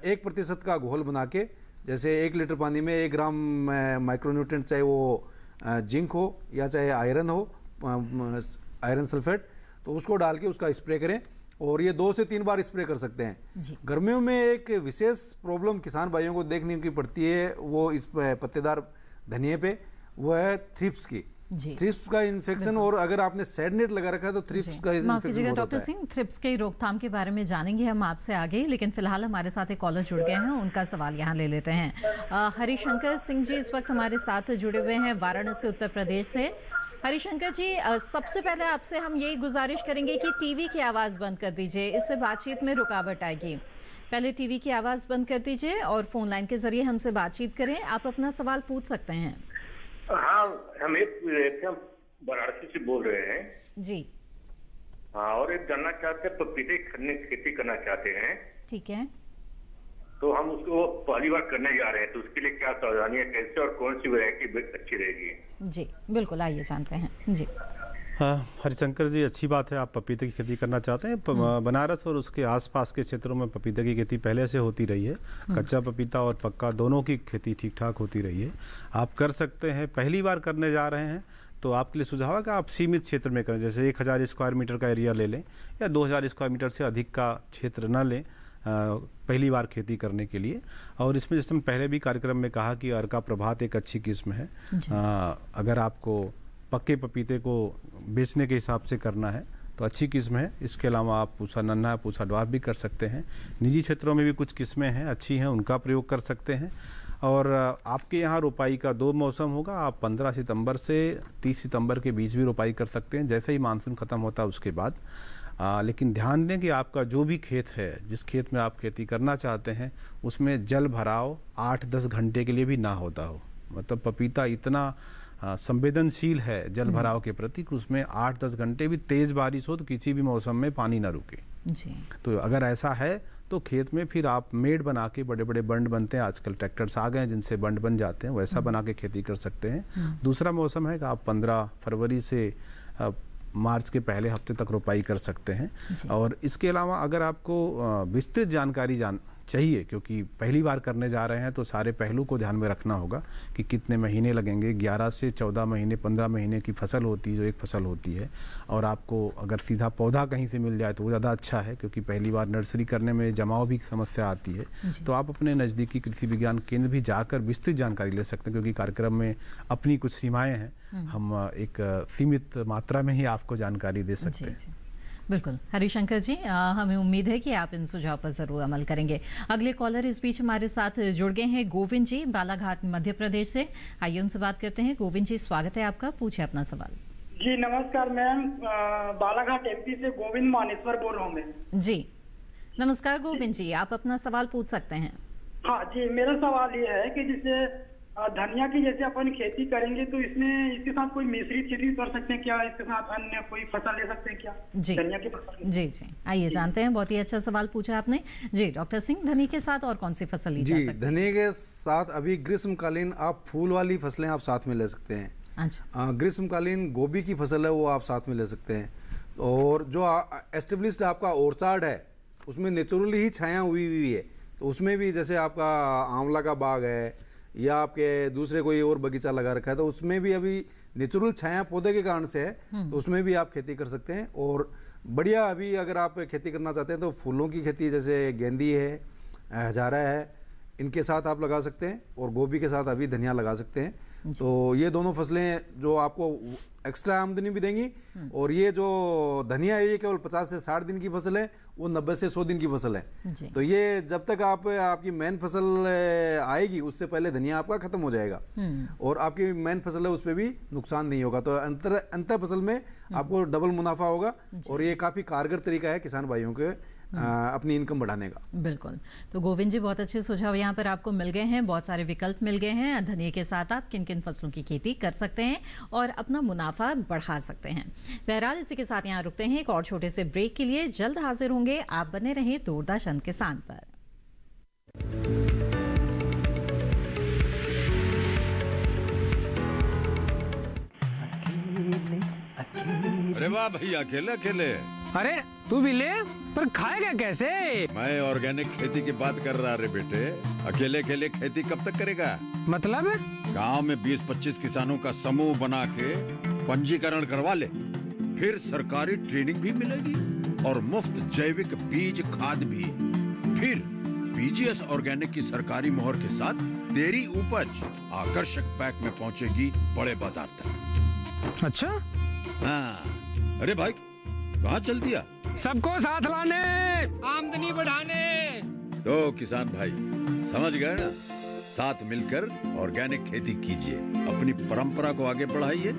1% का घोल बना के, जैसे 1 लीटर पानी में 1 ग्राम माइक्रोन्यूट्रिएंट, चाहे वो जिंक हो या चाहे आयरन हो, आयरन सल्फेट, तो उसको डाल के उसका स्प्रे करें। और ये 2 से 3 बार स्प्रे कर सकते हैं। गर्मियों में एक विशेष प्रॉब्लम किसान भाइयों को देखने की पड़ती है वो इस पत्तेदार धनिये पे, वो है थ्रिप्स की। थ्रिप्स का इन्फेक्शन, और अगर आपने सैड नेट लगा रखा है तो थ्रिप्स का इन्फेक्शन होता है। डॉक्टर सिंह, थ्रिप्स के रोकथाम के बारे में जानेंगे हम आपसे आगे, लेकिन फिलहाल हमारे साथ एक कॉलर जुड़ गए हैं, उनका सवाल यहाँ ले लेते हैं। हरिशंकर सिंह जी इस वक्त हमारे साथ जुड़े हुए हैं वाराणसी उत्तर प्रदेश से। हरिशंकर जी, सबसे पहले आपसे हम यही गुजारिश करेंगे कि टीवी की आवाज़ बंद कर दीजिए, इससे बातचीत में रुकावट आएगी। पहले टीवी की आवाज़ बंद कर दीजिए और फ़ोन लाइन के जरिए हमसे बातचीत करें। आप अपना सवाल पूछ सकते हैं। हाँ, हम एक वाराणसी से बोल रहे हैं जी। हाँ, और एक जानना चाहते हैं, पपीते की खेती करना चाहते हैं। ठीक है। तो हम उसको पहली बार करने जा रहे हैं, तो उसके लिए क्या सावधानियां, कैसे और कौन सी वैरायटी अच्छी रहेगी? जी बिल्कुल, आइए जानते हैं। जी हाँ हरिशंकर जी, अच्छी बात है आप पपीते की खेती करना चाहते हैं। बनारस और उसके आसपास के क्षेत्रों में पपीते की खेती पहले से होती रही है। कच्चा पपीता और पक्का दोनों की खेती ठीक ठाक होती रही है, आप कर सकते हैं। पहली बार करने जा रहे हैं तो आपके लिए सुझाव है कि आप सीमित क्षेत्र में करें, जैसे 1000 स्क्वायर मीटर का एरिया ले लें या 2000 स्क्वायर मीटर से अधिक का क्षेत्र न लें पहली बार खेती करने के लिए। और इसमें जैसे हम पहले भी कार्यक्रम में कहा कि अर्का प्रभात एक अच्छी किस्म है। अगर आपको पक्के पपीते को बेचने के हिसाब से करना है तो अच्छी किस्म है। इसके अलावा आप पूछा नन्हा पूछा ड्वार्फ भी कर सकते हैं। निजी क्षेत्रों में भी कुछ किस्में हैं अच्छी हैं, उनका प्रयोग कर सकते हैं। और आपके यहाँ रोपाई का 2 मौसम होगा, आप 15 सितंबर से 30 सितंबर के बीच भी रोपाई कर सकते हैं, जैसे ही मानसून ख़त्म होता है उसके बाद। लेकिन ध्यान दें कि आपका जो भी खेत है, जिस खेत में आप खेती करना चाहते हैं, उसमें जल भराव 8-10 घंटे के लिए भी ना होता हो। मतलब पपीता इतना संवेदनशील है जल भराव के प्रति कि उसमें 8-10 घंटे भी तेज़ बारिश हो तो किसी भी मौसम में पानी ना रुके जी। तो अगर ऐसा है तो खेत में फिर आप मेड़ बना के, बड़े बड़े बंड बनते हैं आजकल, ट्रैक्टर्स आ गए हैं जिनसे बंड बन जाते हैं, वैसा बना के खेती कर सकते हैं। दूसरा मौसम है कि आप 15 फरवरी से मार्च के पहले हफ्ते तक रोपाई कर सकते हैं। और इसके अलावा अगर आपको विस्तृत जानकारी चाहिए, क्योंकि पहली बार करने जा रहे हैं तो सारे पहलू को ध्यान में रखना होगा कि कितने महीने लगेंगे। 11 से 14 महीने, 15 महीने की फसल होती है जो एक फसल होती है। और आपको अगर सीधा पौधा कहीं से मिल जाए तो वो ज़्यादा अच्छा है, क्योंकि पहली बार नर्सरी करने में जमाव भी समस्या आती है। तो आप अपने नज़दीकी कृषि विज्ञान केंद्र भी जाकर विस्तृत जानकारी ले सकते हैं, क्योंकि कार्यक्रम में अपनी कुछ सीमाएँ हैं, हम एक सीमित मात्रा में ही आपको जानकारी दे सकते हैं। बिल्कुल हरिशंकर जी, हमें उम्मीद है कि आप इन सुझाव पर जरूर अमल करेंगे। अगले कॉलर इस बीच हमारे साथ जुड़ गए हैं गोविंद जी, बालाघाट मध्य प्रदेश से। आइए उनसे बात करते हैं। गोविंद जी, स्वागत है आपका, पूछे अपना सवाल। जी नमस्कार मैम, बालाघाट एमपी से गोविंद मानेश्वर बोल रहा हूँ मैं। जी नमस्कार गोविंद जी, आप अपना सवाल पूछ सकते हैं। हाँ जी, मेरा सवाल ये है कि जैसे धनिया की जैसे अपन खेती करेंगे तो इसमें इसके साथ कोई मिश्रित खेती कर सकते हैं क्या? इसके साथ अन्य कोई फसल ले सकते हैं क्या? जी धनिया की फसल। जी जी, आइए जानते हैं। बहुत ही अच्छा सवाल पूछा आपने। जी डॉक्टर सिंह, धनिया के साथ और कौन सी फसल ली जा सकती है? धनिया के साथ अभी ग्रीष्मकालीन आप फूल वाली फसलें आप साथ में ले सकते हैं। अच्छा। ग्रीष्मकालीन गोभी की फसल है वो आप साथ में ले सकते हैं। और जो एस्टेब्लिश्ड आपका ऑर्चार्ड है उसमें नेचुरली ही छाया हुई है, तो उसमें भी जैसे आपका आंवला का बाग है या आपके दूसरे कोई और बगीचा लगा रखा है तो उसमें भी अभी नेचुरल छाया पौधे के कारण से है, तो उसमें भी आप खेती कर सकते हैं। और बढ़िया अभी अगर आप खेती करना चाहते हैं तो फूलों की खेती जैसे गेंदी है, हजारा है, इनके साथ आप लगा सकते हैं। और गोभी के साथ अभी धनिया लगा सकते हैं। तो ये दोनों फसलें जो आपको एक्स्ट्रा आमदनी भी देंगी। और ये जो धनिया है ये केवल 50 से 60 दिन की फसल है, वो 90 से 100 दिन की फसल है। तो ये जब तक आपकी मेन फसल आएगी उससे पहले धनिया आपका खत्म हो जाएगा और आपकी मेन फसल है उस पर भी नुकसान नहीं होगा। तो अंतर फसल में आपको डबल मुनाफा होगा और ये काफी कारगर तरीका है किसान भाइयों के अपनी इनकम बढ़ाने का। बिल्कुल। तो गोविंद जी, बहुत अच्छे सुझाव यहाँ पर आपको मिल गए हैं, बहुत सारे विकल्प मिल गए हैं। धनिया के साथ आप किन किन फसलों की खेती कर सकते हैं और अपना मुनाफा बढ़ा सकते हैं। बहरहाल इसी के साथ यहाँ रुकते हैं एक और छोटे से ब्रेक के लिए। जल्द हाजिर होंगे, आप बने रहें दूरदर्शन किसान पर। अरे वाह भैया, अकेले अकेले। अरे तू भी ले, पर खाएगा कैसे? मैं ऑर्गेनिक खेती की बात कर रहा रे बेटे। अकेले अकेले खेती कब तक करेगा? मतलब गांव में 20-25 किसानों का समूह बना के पंजीकरण करवा ले, फिर सरकारी ट्रेनिंग भी मिलेगी और मुफ्त जैविक बीज खाद भी। फिर बीजीएस ऑर्गेनिक की सरकारी मोहर के साथ तेरी उपज आकर्षक पैक में पहुंचेगी बड़े बाजार तक। अच्छा। हाँ। अरे भाई कहाँ चल दिया? सबको साथ लाने, आमदनी बढ़ाने। तो किसान भाई समझ गए ना? साथ मिलकर ऑर्गेनिक खेती कीजिए, अपनी परंपरा को आगे बढ़ाइए,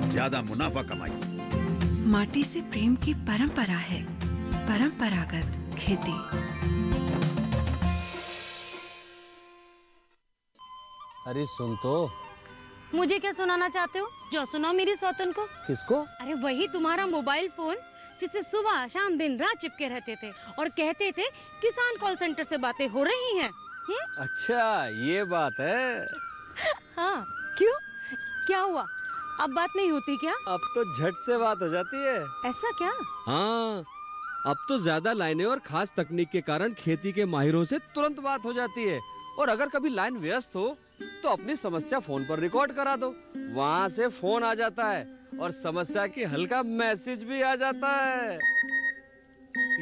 ज्यादा मुनाफा कमाइए। माटी से प्रेम की परंपरा है परंपरागत खेती। अरे सुन तो। मुझे क्या सुनाना चाहते हो? जो सुनाओ मेरी सौतन को। किसको? अरे वही तुम्हारा मोबाइल फोन जिससे सुबह शाम दिन रात चिपके रहते थे और कहते थे किसान कॉल सेंटर से बातें हो रही हैं। अच्छा ये बात है। हाँ क्यों, क्या हुआ? अब बात नहीं होती क्या? अब तो झट से बात हो जाती है। ऐसा क्या? हाँ, अब तो ज्यादा लाइनें और खास तकनीक के कारण खेती के माहिरों से तुरंत बात हो जाती है। और अगर कभी लाइन व्यस्त हो तो अपनी समस्या फोन पर रिकॉर्ड करा दो, वहाँ से फोन आ जाता है और समस्या की हल का मैसेज भी आ जाता है।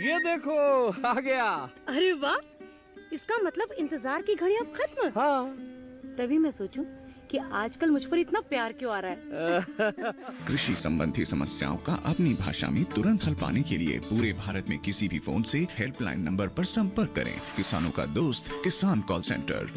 ये देखो आ गया। अरे वाह, इसका मतलब इंतजार की घड़ी अब खत्म। हाँ। तभी मैं सोचूं कि आजकल मुझ पर इतना प्यार क्यों आ रहा है। कृषि संबंधी समस्याओं का अपनी भाषा में तुरंत हल पाने के लिए पूरे भारत में किसी भी फोन से हेल्पलाइन नंबर पर संपर्क करें। किसानों का दोस्त किसान कॉल सेंटर।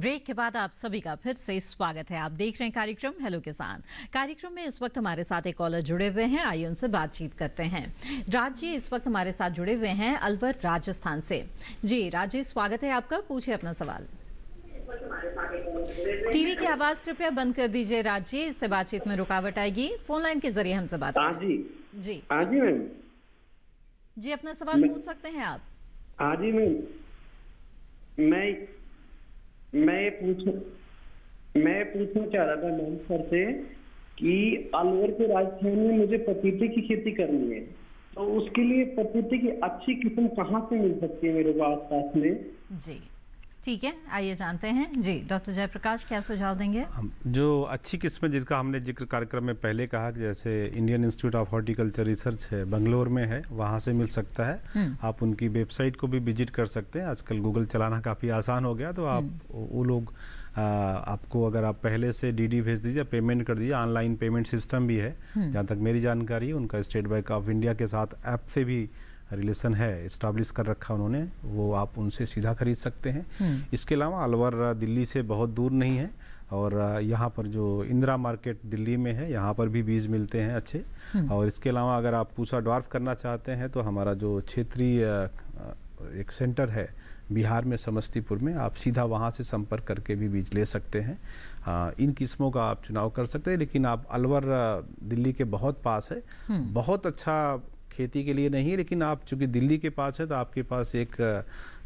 ब्रेक के बाद आप सभी का फिर से स्वागत है। आप देख रहे हैं कार्यक्रम हेलो किसान। कार्यक्रम में इस वक्त हमारे साथ एक कॉलर जुड़े हुए हैं, आइए उनसे बातचीत करते हैं। राज जी इस वक्त हमारे साथ जुड़े हुए हैं अलवर राजस्थान से। जी राज जी, स्वागत है आपका, पूछिए अपना सवाल। टीवी की आवाज कृपया बंद कर दीजिए राज जी, इससे बातचीत में रुकावट आएगी। फोन लाइन के जरिए हमसे बात हाँ जी जी हाँ जी मैम जी, अपना सवाल पूछ सकते हैं आप। हाँ जी मैम, मैं पूछना चाह रहा था मैम सर से कि अलवर के राजस्थान में मुझे पपीते की खेती करनी है, तो उसके लिए पपीते की अच्छी किस्म कहाँ से मिल सकती है मेरे को आसपास में? जी ठीक है, आइए जानते हैं। जी डॉक्टर जयप्रकाश क्या सुझाव देंगे? जो अच्छी किस्में जिनका हमने जिक्र कार्यक्रम में पहले कहा कि जैसे Indian institute of horticulture research है बेंगलोर में है, वहाँ से मिल सकता है। आप उनकी वेबसाइट को भी विजिट कर सकते हैं। आजकल गूगल चलाना काफ़ी आसान हो गया, तो आप वो लोग आपको अगर आप पहले से डीडी भेज दीजिए, पेमेंट कर दीजिए, ऑनलाइन पेमेंट सिस्टम भी है जहाँ तक मेरी जानकारी है। उनका स्टेट बैंक ऑफ इंडिया के साथ ऐप से भी रिलेशन है, इस्टाब्लिश कर रखा उन्होंने, वो आप उनसे सीधा खरीद सकते हैं। इसके अलावा अलवर दिल्ली से बहुत दूर नहीं है, और यहाँ पर जो इंदिरा मार्केट दिल्ली में है, यहाँ पर भी बीज मिलते हैं अच्छे। और इसके अलावा अगर आप पूसा ड्वार्फ करना चाहते हैं तो हमारा जो क्षेत्रीय एक सेंटर है बिहार में समस्तीपुर में, आप सीधा वहाँ से संपर्क करके भी बीज ले सकते हैं। इन किस्मों का आप चुनाव कर सकते हैं, लेकिन आप अलवर दिल्ली के बहुत पास है, बहुत अच्छा खेती के लिए नहीं है, लेकिन आप चूंकि दिल्ली के पास है तो आपके पास एक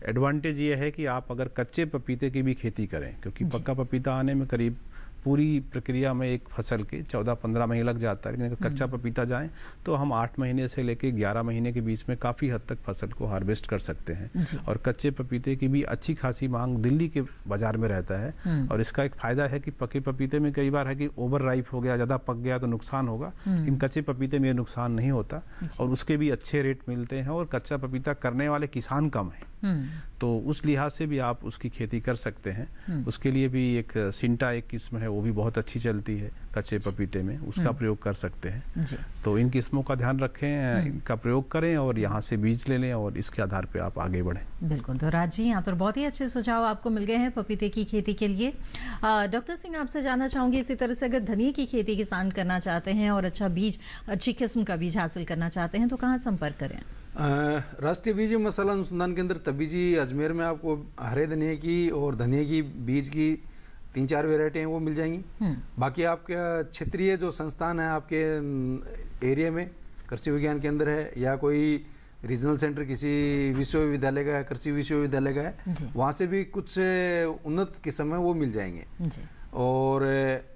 एडवांटेज ये है कि आप अगर कच्चे पपीते की भी खेती करें, क्योंकि पक्का पपीता आने में करीब पूरी प्रक्रिया में एक फसल के 14-15 महीने लग जाता है, लेकिन अगर कच्चा पपीता जाएं तो हम 8 महीने से लेकर 11 महीने के बीच में काफ़ी हद तक फसल को हार्वेस्ट कर सकते हैं। और कच्चे पपीते की भी अच्छी खासी मांग दिल्ली के बाजार में रहता है। और इसका एक फ़ायदा है कि पके पपीते में कई बार है कि ओवर राइप हो गया, ज़्यादा पक गया तो नुकसान होगा, इन कच्चे पपीते में नुकसान नहीं होता और उसके भी अच्छे रेट मिलते हैं, और कच्चा पपीता करने वाले किसान कम हैं, तो उस लिहाज से भी आप उसकी खेती कर सकते हैं। उसके लिए भी एक सिंटा एक किस्म है, वो भी बहुत अच्छी चलती है कच्चे पपीते में, उसका प्रयोग कर सकते हैं। तो इन किस्मों का ध्यान रखें, इनका प्रयोग करें और यहाँ से बीज ले लें और इसके आधार पे आप आगे बढ़ें। बिल्कुल, तो राज जी यहाँ पर बहुत ही अच्छे सुझाव आपको मिल गए हैं पपीते की खेती के लिए। डॉक्टर सिंह आपसे जानना चाहूँगी इसी तरह से, अगर धनिया की खेती किसान करना चाहते हैं और अच्छा बीज, अच्छी किस्म का बीज हासिल करना चाहते हैं तो कहाँ संपर्क करें? राष्ट्रीय बीज मसाला अनुसंधान केंद्र तभी जी अजमेर में आपको हरे धनिया की और धनिया की बीज की 3-4 वेराइटी हैं वो मिल जाएंगी। बाकी आपका क्षेत्रीय जो संस्थान है आपके एरिया में, कृषि विज्ञान केंद्र है या कोई रीजनल सेंटर किसी विश्वविद्यालय का है, कृषि विश्वविद्यालय का है, वहाँ से भी कुछ उन्नत किस्म है वो मिल जाएंगे। और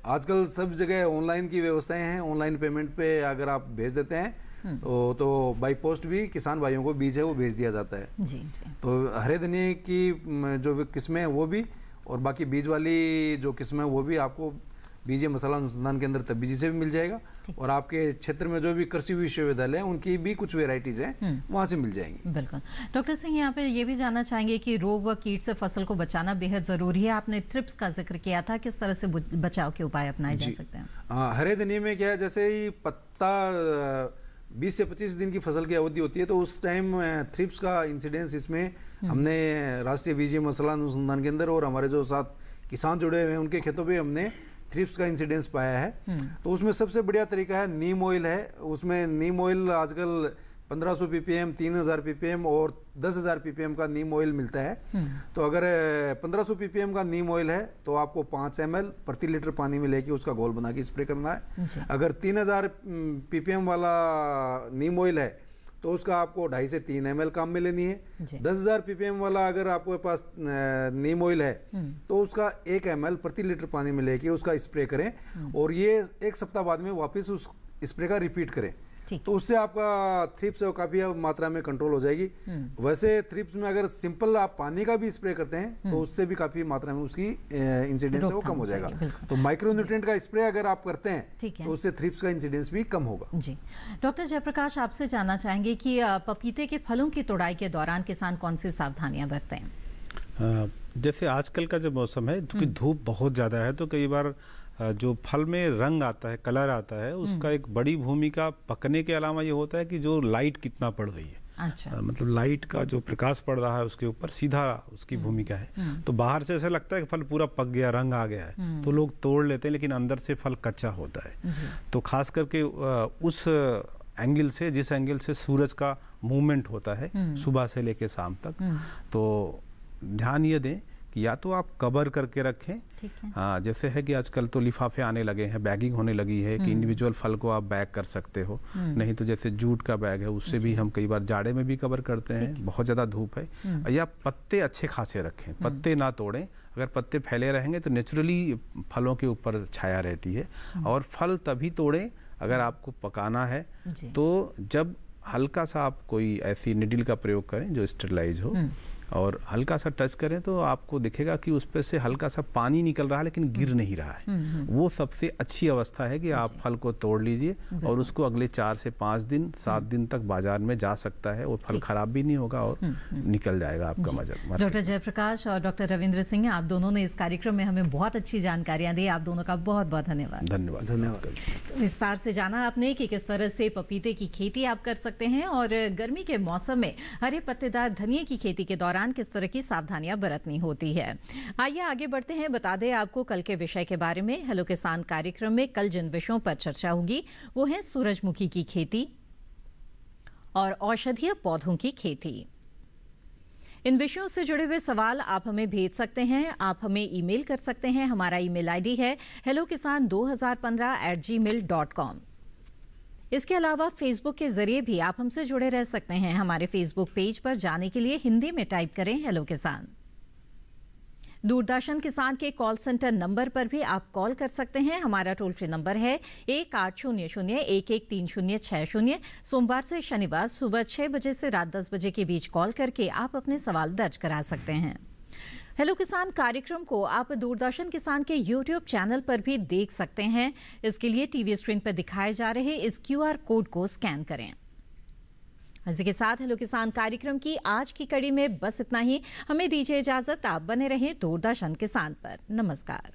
आजकल सब जगह ऑनलाइन की व्यवस्थाएं हैं, ऑनलाइन पेमेंट पे अगर आप भेज देते हैं तो बाई पोस्ट भी किसान भाइयों को बीज है वो भेज दिया जाता है। जी जी। तो हरे धनिया की जो किस्में हैं वो भी, और बाकी बीज वाली जो किस्में हैं वो भी आपको बीज मसाला अनुसंधान केंद्र तभी जी से भी मिल जाएगा। और आपके क्षेत्र में जो भी कृषि विश्वविद्यालय है उनकी भी कुछ वेराइटीज हैं वहाँ से मिल जाएंगी। बिल्कुल। डॉक्टर सिंह यहाँ पे ये भी जानना चाहेंगे कि रोग व कीट से फसल को बचाना बेहद जरूरी है। आपने थ्रिप्स का जिक्र किया था, किस तरह से बचाव के उपाय अपनाए जा सकते हैं? हरे धनिया में क्या है, जैसे ही पत्ता 20 से 25 दिन की फसल की अवधि होती है तो उस टाइम थ्रिप्स का इंसिडेंस इसमें हमने राष्ट्रीय बीज मसाला अनुसंधान केंद्र और हमारे जो साथ किसान जुड़े हुए हैं उनके खेतों पे हमने थ्रिप्स का इंसिडेंस पाया है। तो उसमें सबसे बढ़िया तरीका है नीम ऑयल है। उसमें नीम ऑयल आजकल 1500 ppm, 3000 ppm और 10,000 ppm का नीम ऑयल मिलता है। तो अगर 1500 ppm का नीम ऑयल है तो आपको 5 ml प्रति लीटर पानी में लेके उसका घोल बना के स्प्रे करना है। अगर 3000 ppm वाला नीम ऑयल है तो उसका आपको 2.5 से 3 ml काम में लेनी है। 10,000 ppm वाला अगर आपके पास नीम ऑयल है तो उसका 1 ml प्रति लीटर पानी में लेके उसका स्प्रे करें, और ये 1 सप्ताह बाद में वापस उस स्प्रे का रिपीट करें। तो उससे आपका थ्रिप्स काफी मात्रा में कंट्रोल हो जाएगी। वैसे थ्रिप्स में अगर सिंपल आप पानी का भी स्प्रे करते हैं तो उससे भी काफी मात्रा में उसकी इंसिडेंस है वो कम हो जाएगा। तो माइक्रोन्यूट्रिएंट का स्प्रे अगर आप करते हैं तो उससे थ्रिप्स का इंसिडेंस भी कम होगा। जी डॉक्टर जयप्रकाश, आपसे जानना चाहेंगे कि पपीते के फलों की तोड़ाई के दौरान किसान कौन सी सावधानियां बरतें? जैसे आजकल का जो मौसम है, क्योंकि धूप बहुत ज़्यादा है तो कई बार जो फल में रंग आता है, कलर आता है, उसका एक बड़ी भूमिका पकने के अलावा ये होता है कि जो लाइट कितना पड़ रही है। अच्छा। मतलब लाइट का जो प्रकाश पड़ रहा है उसके ऊपर सीधा उसकी भूमिका है। तो बाहर से ऐसा लगता है कि फल पूरा पक गया, रंग आ गया है, तो लोग तोड़ लेते हैं, लेकिन अंदर से फल कच्चा होता है। तो खास करके उस एंगल से, जिस एंगल से सूरज का मूवमेंट होता है सुबह से लेकर शाम तक, तो ध्यान ये दें कि या तो आप कवर करके रखें, हाँ, जैसे है कि आजकल तो लिफाफे आने लगे हैं, बैगिंग होने लगी है कि इंडिविजुअल फल को आप बैग कर सकते हो, नहीं तो जैसे जूट का बैग है उससे भी हम कई बार जाड़े में भी कवर करते हैं, बहुत ज़्यादा धूप है। या पत्ते अच्छे खासे रखें, पत्ते ना तोड़ें। अगर पत्ते फैले रहेंगे तो नेचुरली फलों के ऊपर छाया रहती है। और फल तभी तोड़ें अगर आपको पकाना है तो जब हल्का सा आप कोई ऐसी निडल का प्रयोग करें जो स्टेरिलाइज हो, और हल्का सा टच करें तो आपको दिखेगा कि उस पर से हल्का सा पानी निकल रहा है लेकिन गिर नहीं रहा है। वो सबसे अच्छी अवस्था है कि आप फल को तोड़ लीजिए और उसको अगले 4 से 5 दिन 7 दिन तक बाजार में जा सकता है और फल खराब भी नहीं होगा और निकल जाएगा आपका मजा। डॉक्टर जयप्रकाश और डॉक्टर रविंद्र सिंह, आप दोनों ने इस कार्यक्रम में हमें बहुत अच्छी जानकारियां दी। आप दोनों का बहुत बहुत धन्यवाद। धन्यवाद। तो विस्तार से जाना आपने कि किस तरह से पपीते की खेती आप कर सकते हैं और गर्मी के मौसम में हरे पत्तेदार धनिये की खेती के दौरान किस तरह की सावधानियां बरतनी होती है। आइए आगे बढ़ते हैं। बता दें आपको कल के विषय के बारे में। हेलो किसान कार्यक्रम में कल जिन विषयों पर चर्चा होगी वो है सूरजमुखी की खेती और औषधीय पौधों की खेती। इन विषयों से जुड़े हुए सवाल आप हमें भेज सकते हैं, आप हमें ईमेल कर सकते हैं। हमारा ईमेल आईडी है hellokisan2015@gmail.com। इसके अलावा फेसबुक के जरिए भी आप हमसे जुड़े रह सकते हैं। हमारे फेसबुक पेज पर जाने के लिए हिंदी में टाइप करें हेलो किसान। दूरदर्शन किसान के कॉल सेंटर नंबर पर भी आप कॉल कर सकते हैं। हमारा टोल फ्री नंबर है 1800-113060। सोमवार से शनिवार सुबह 6 बजे से रात 10 बजे के बीच कॉल करके आप अपने सवाल दर्ज करा सकते हैं। हेलो किसान कार्यक्रम को आप दूरदर्शन किसान के YouTube चैनल पर भी देख सकते हैं। इसके लिए टीवी स्क्रीन पर दिखाए जा रहे इस QR कोड को स्कैन करें। इसी के साथ हेलो किसान कार्यक्रम की आज की कड़ी में बस इतना ही। हमें दीजिए इजाजत। आप बने रहें दूरदर्शन किसान पर। नमस्कार।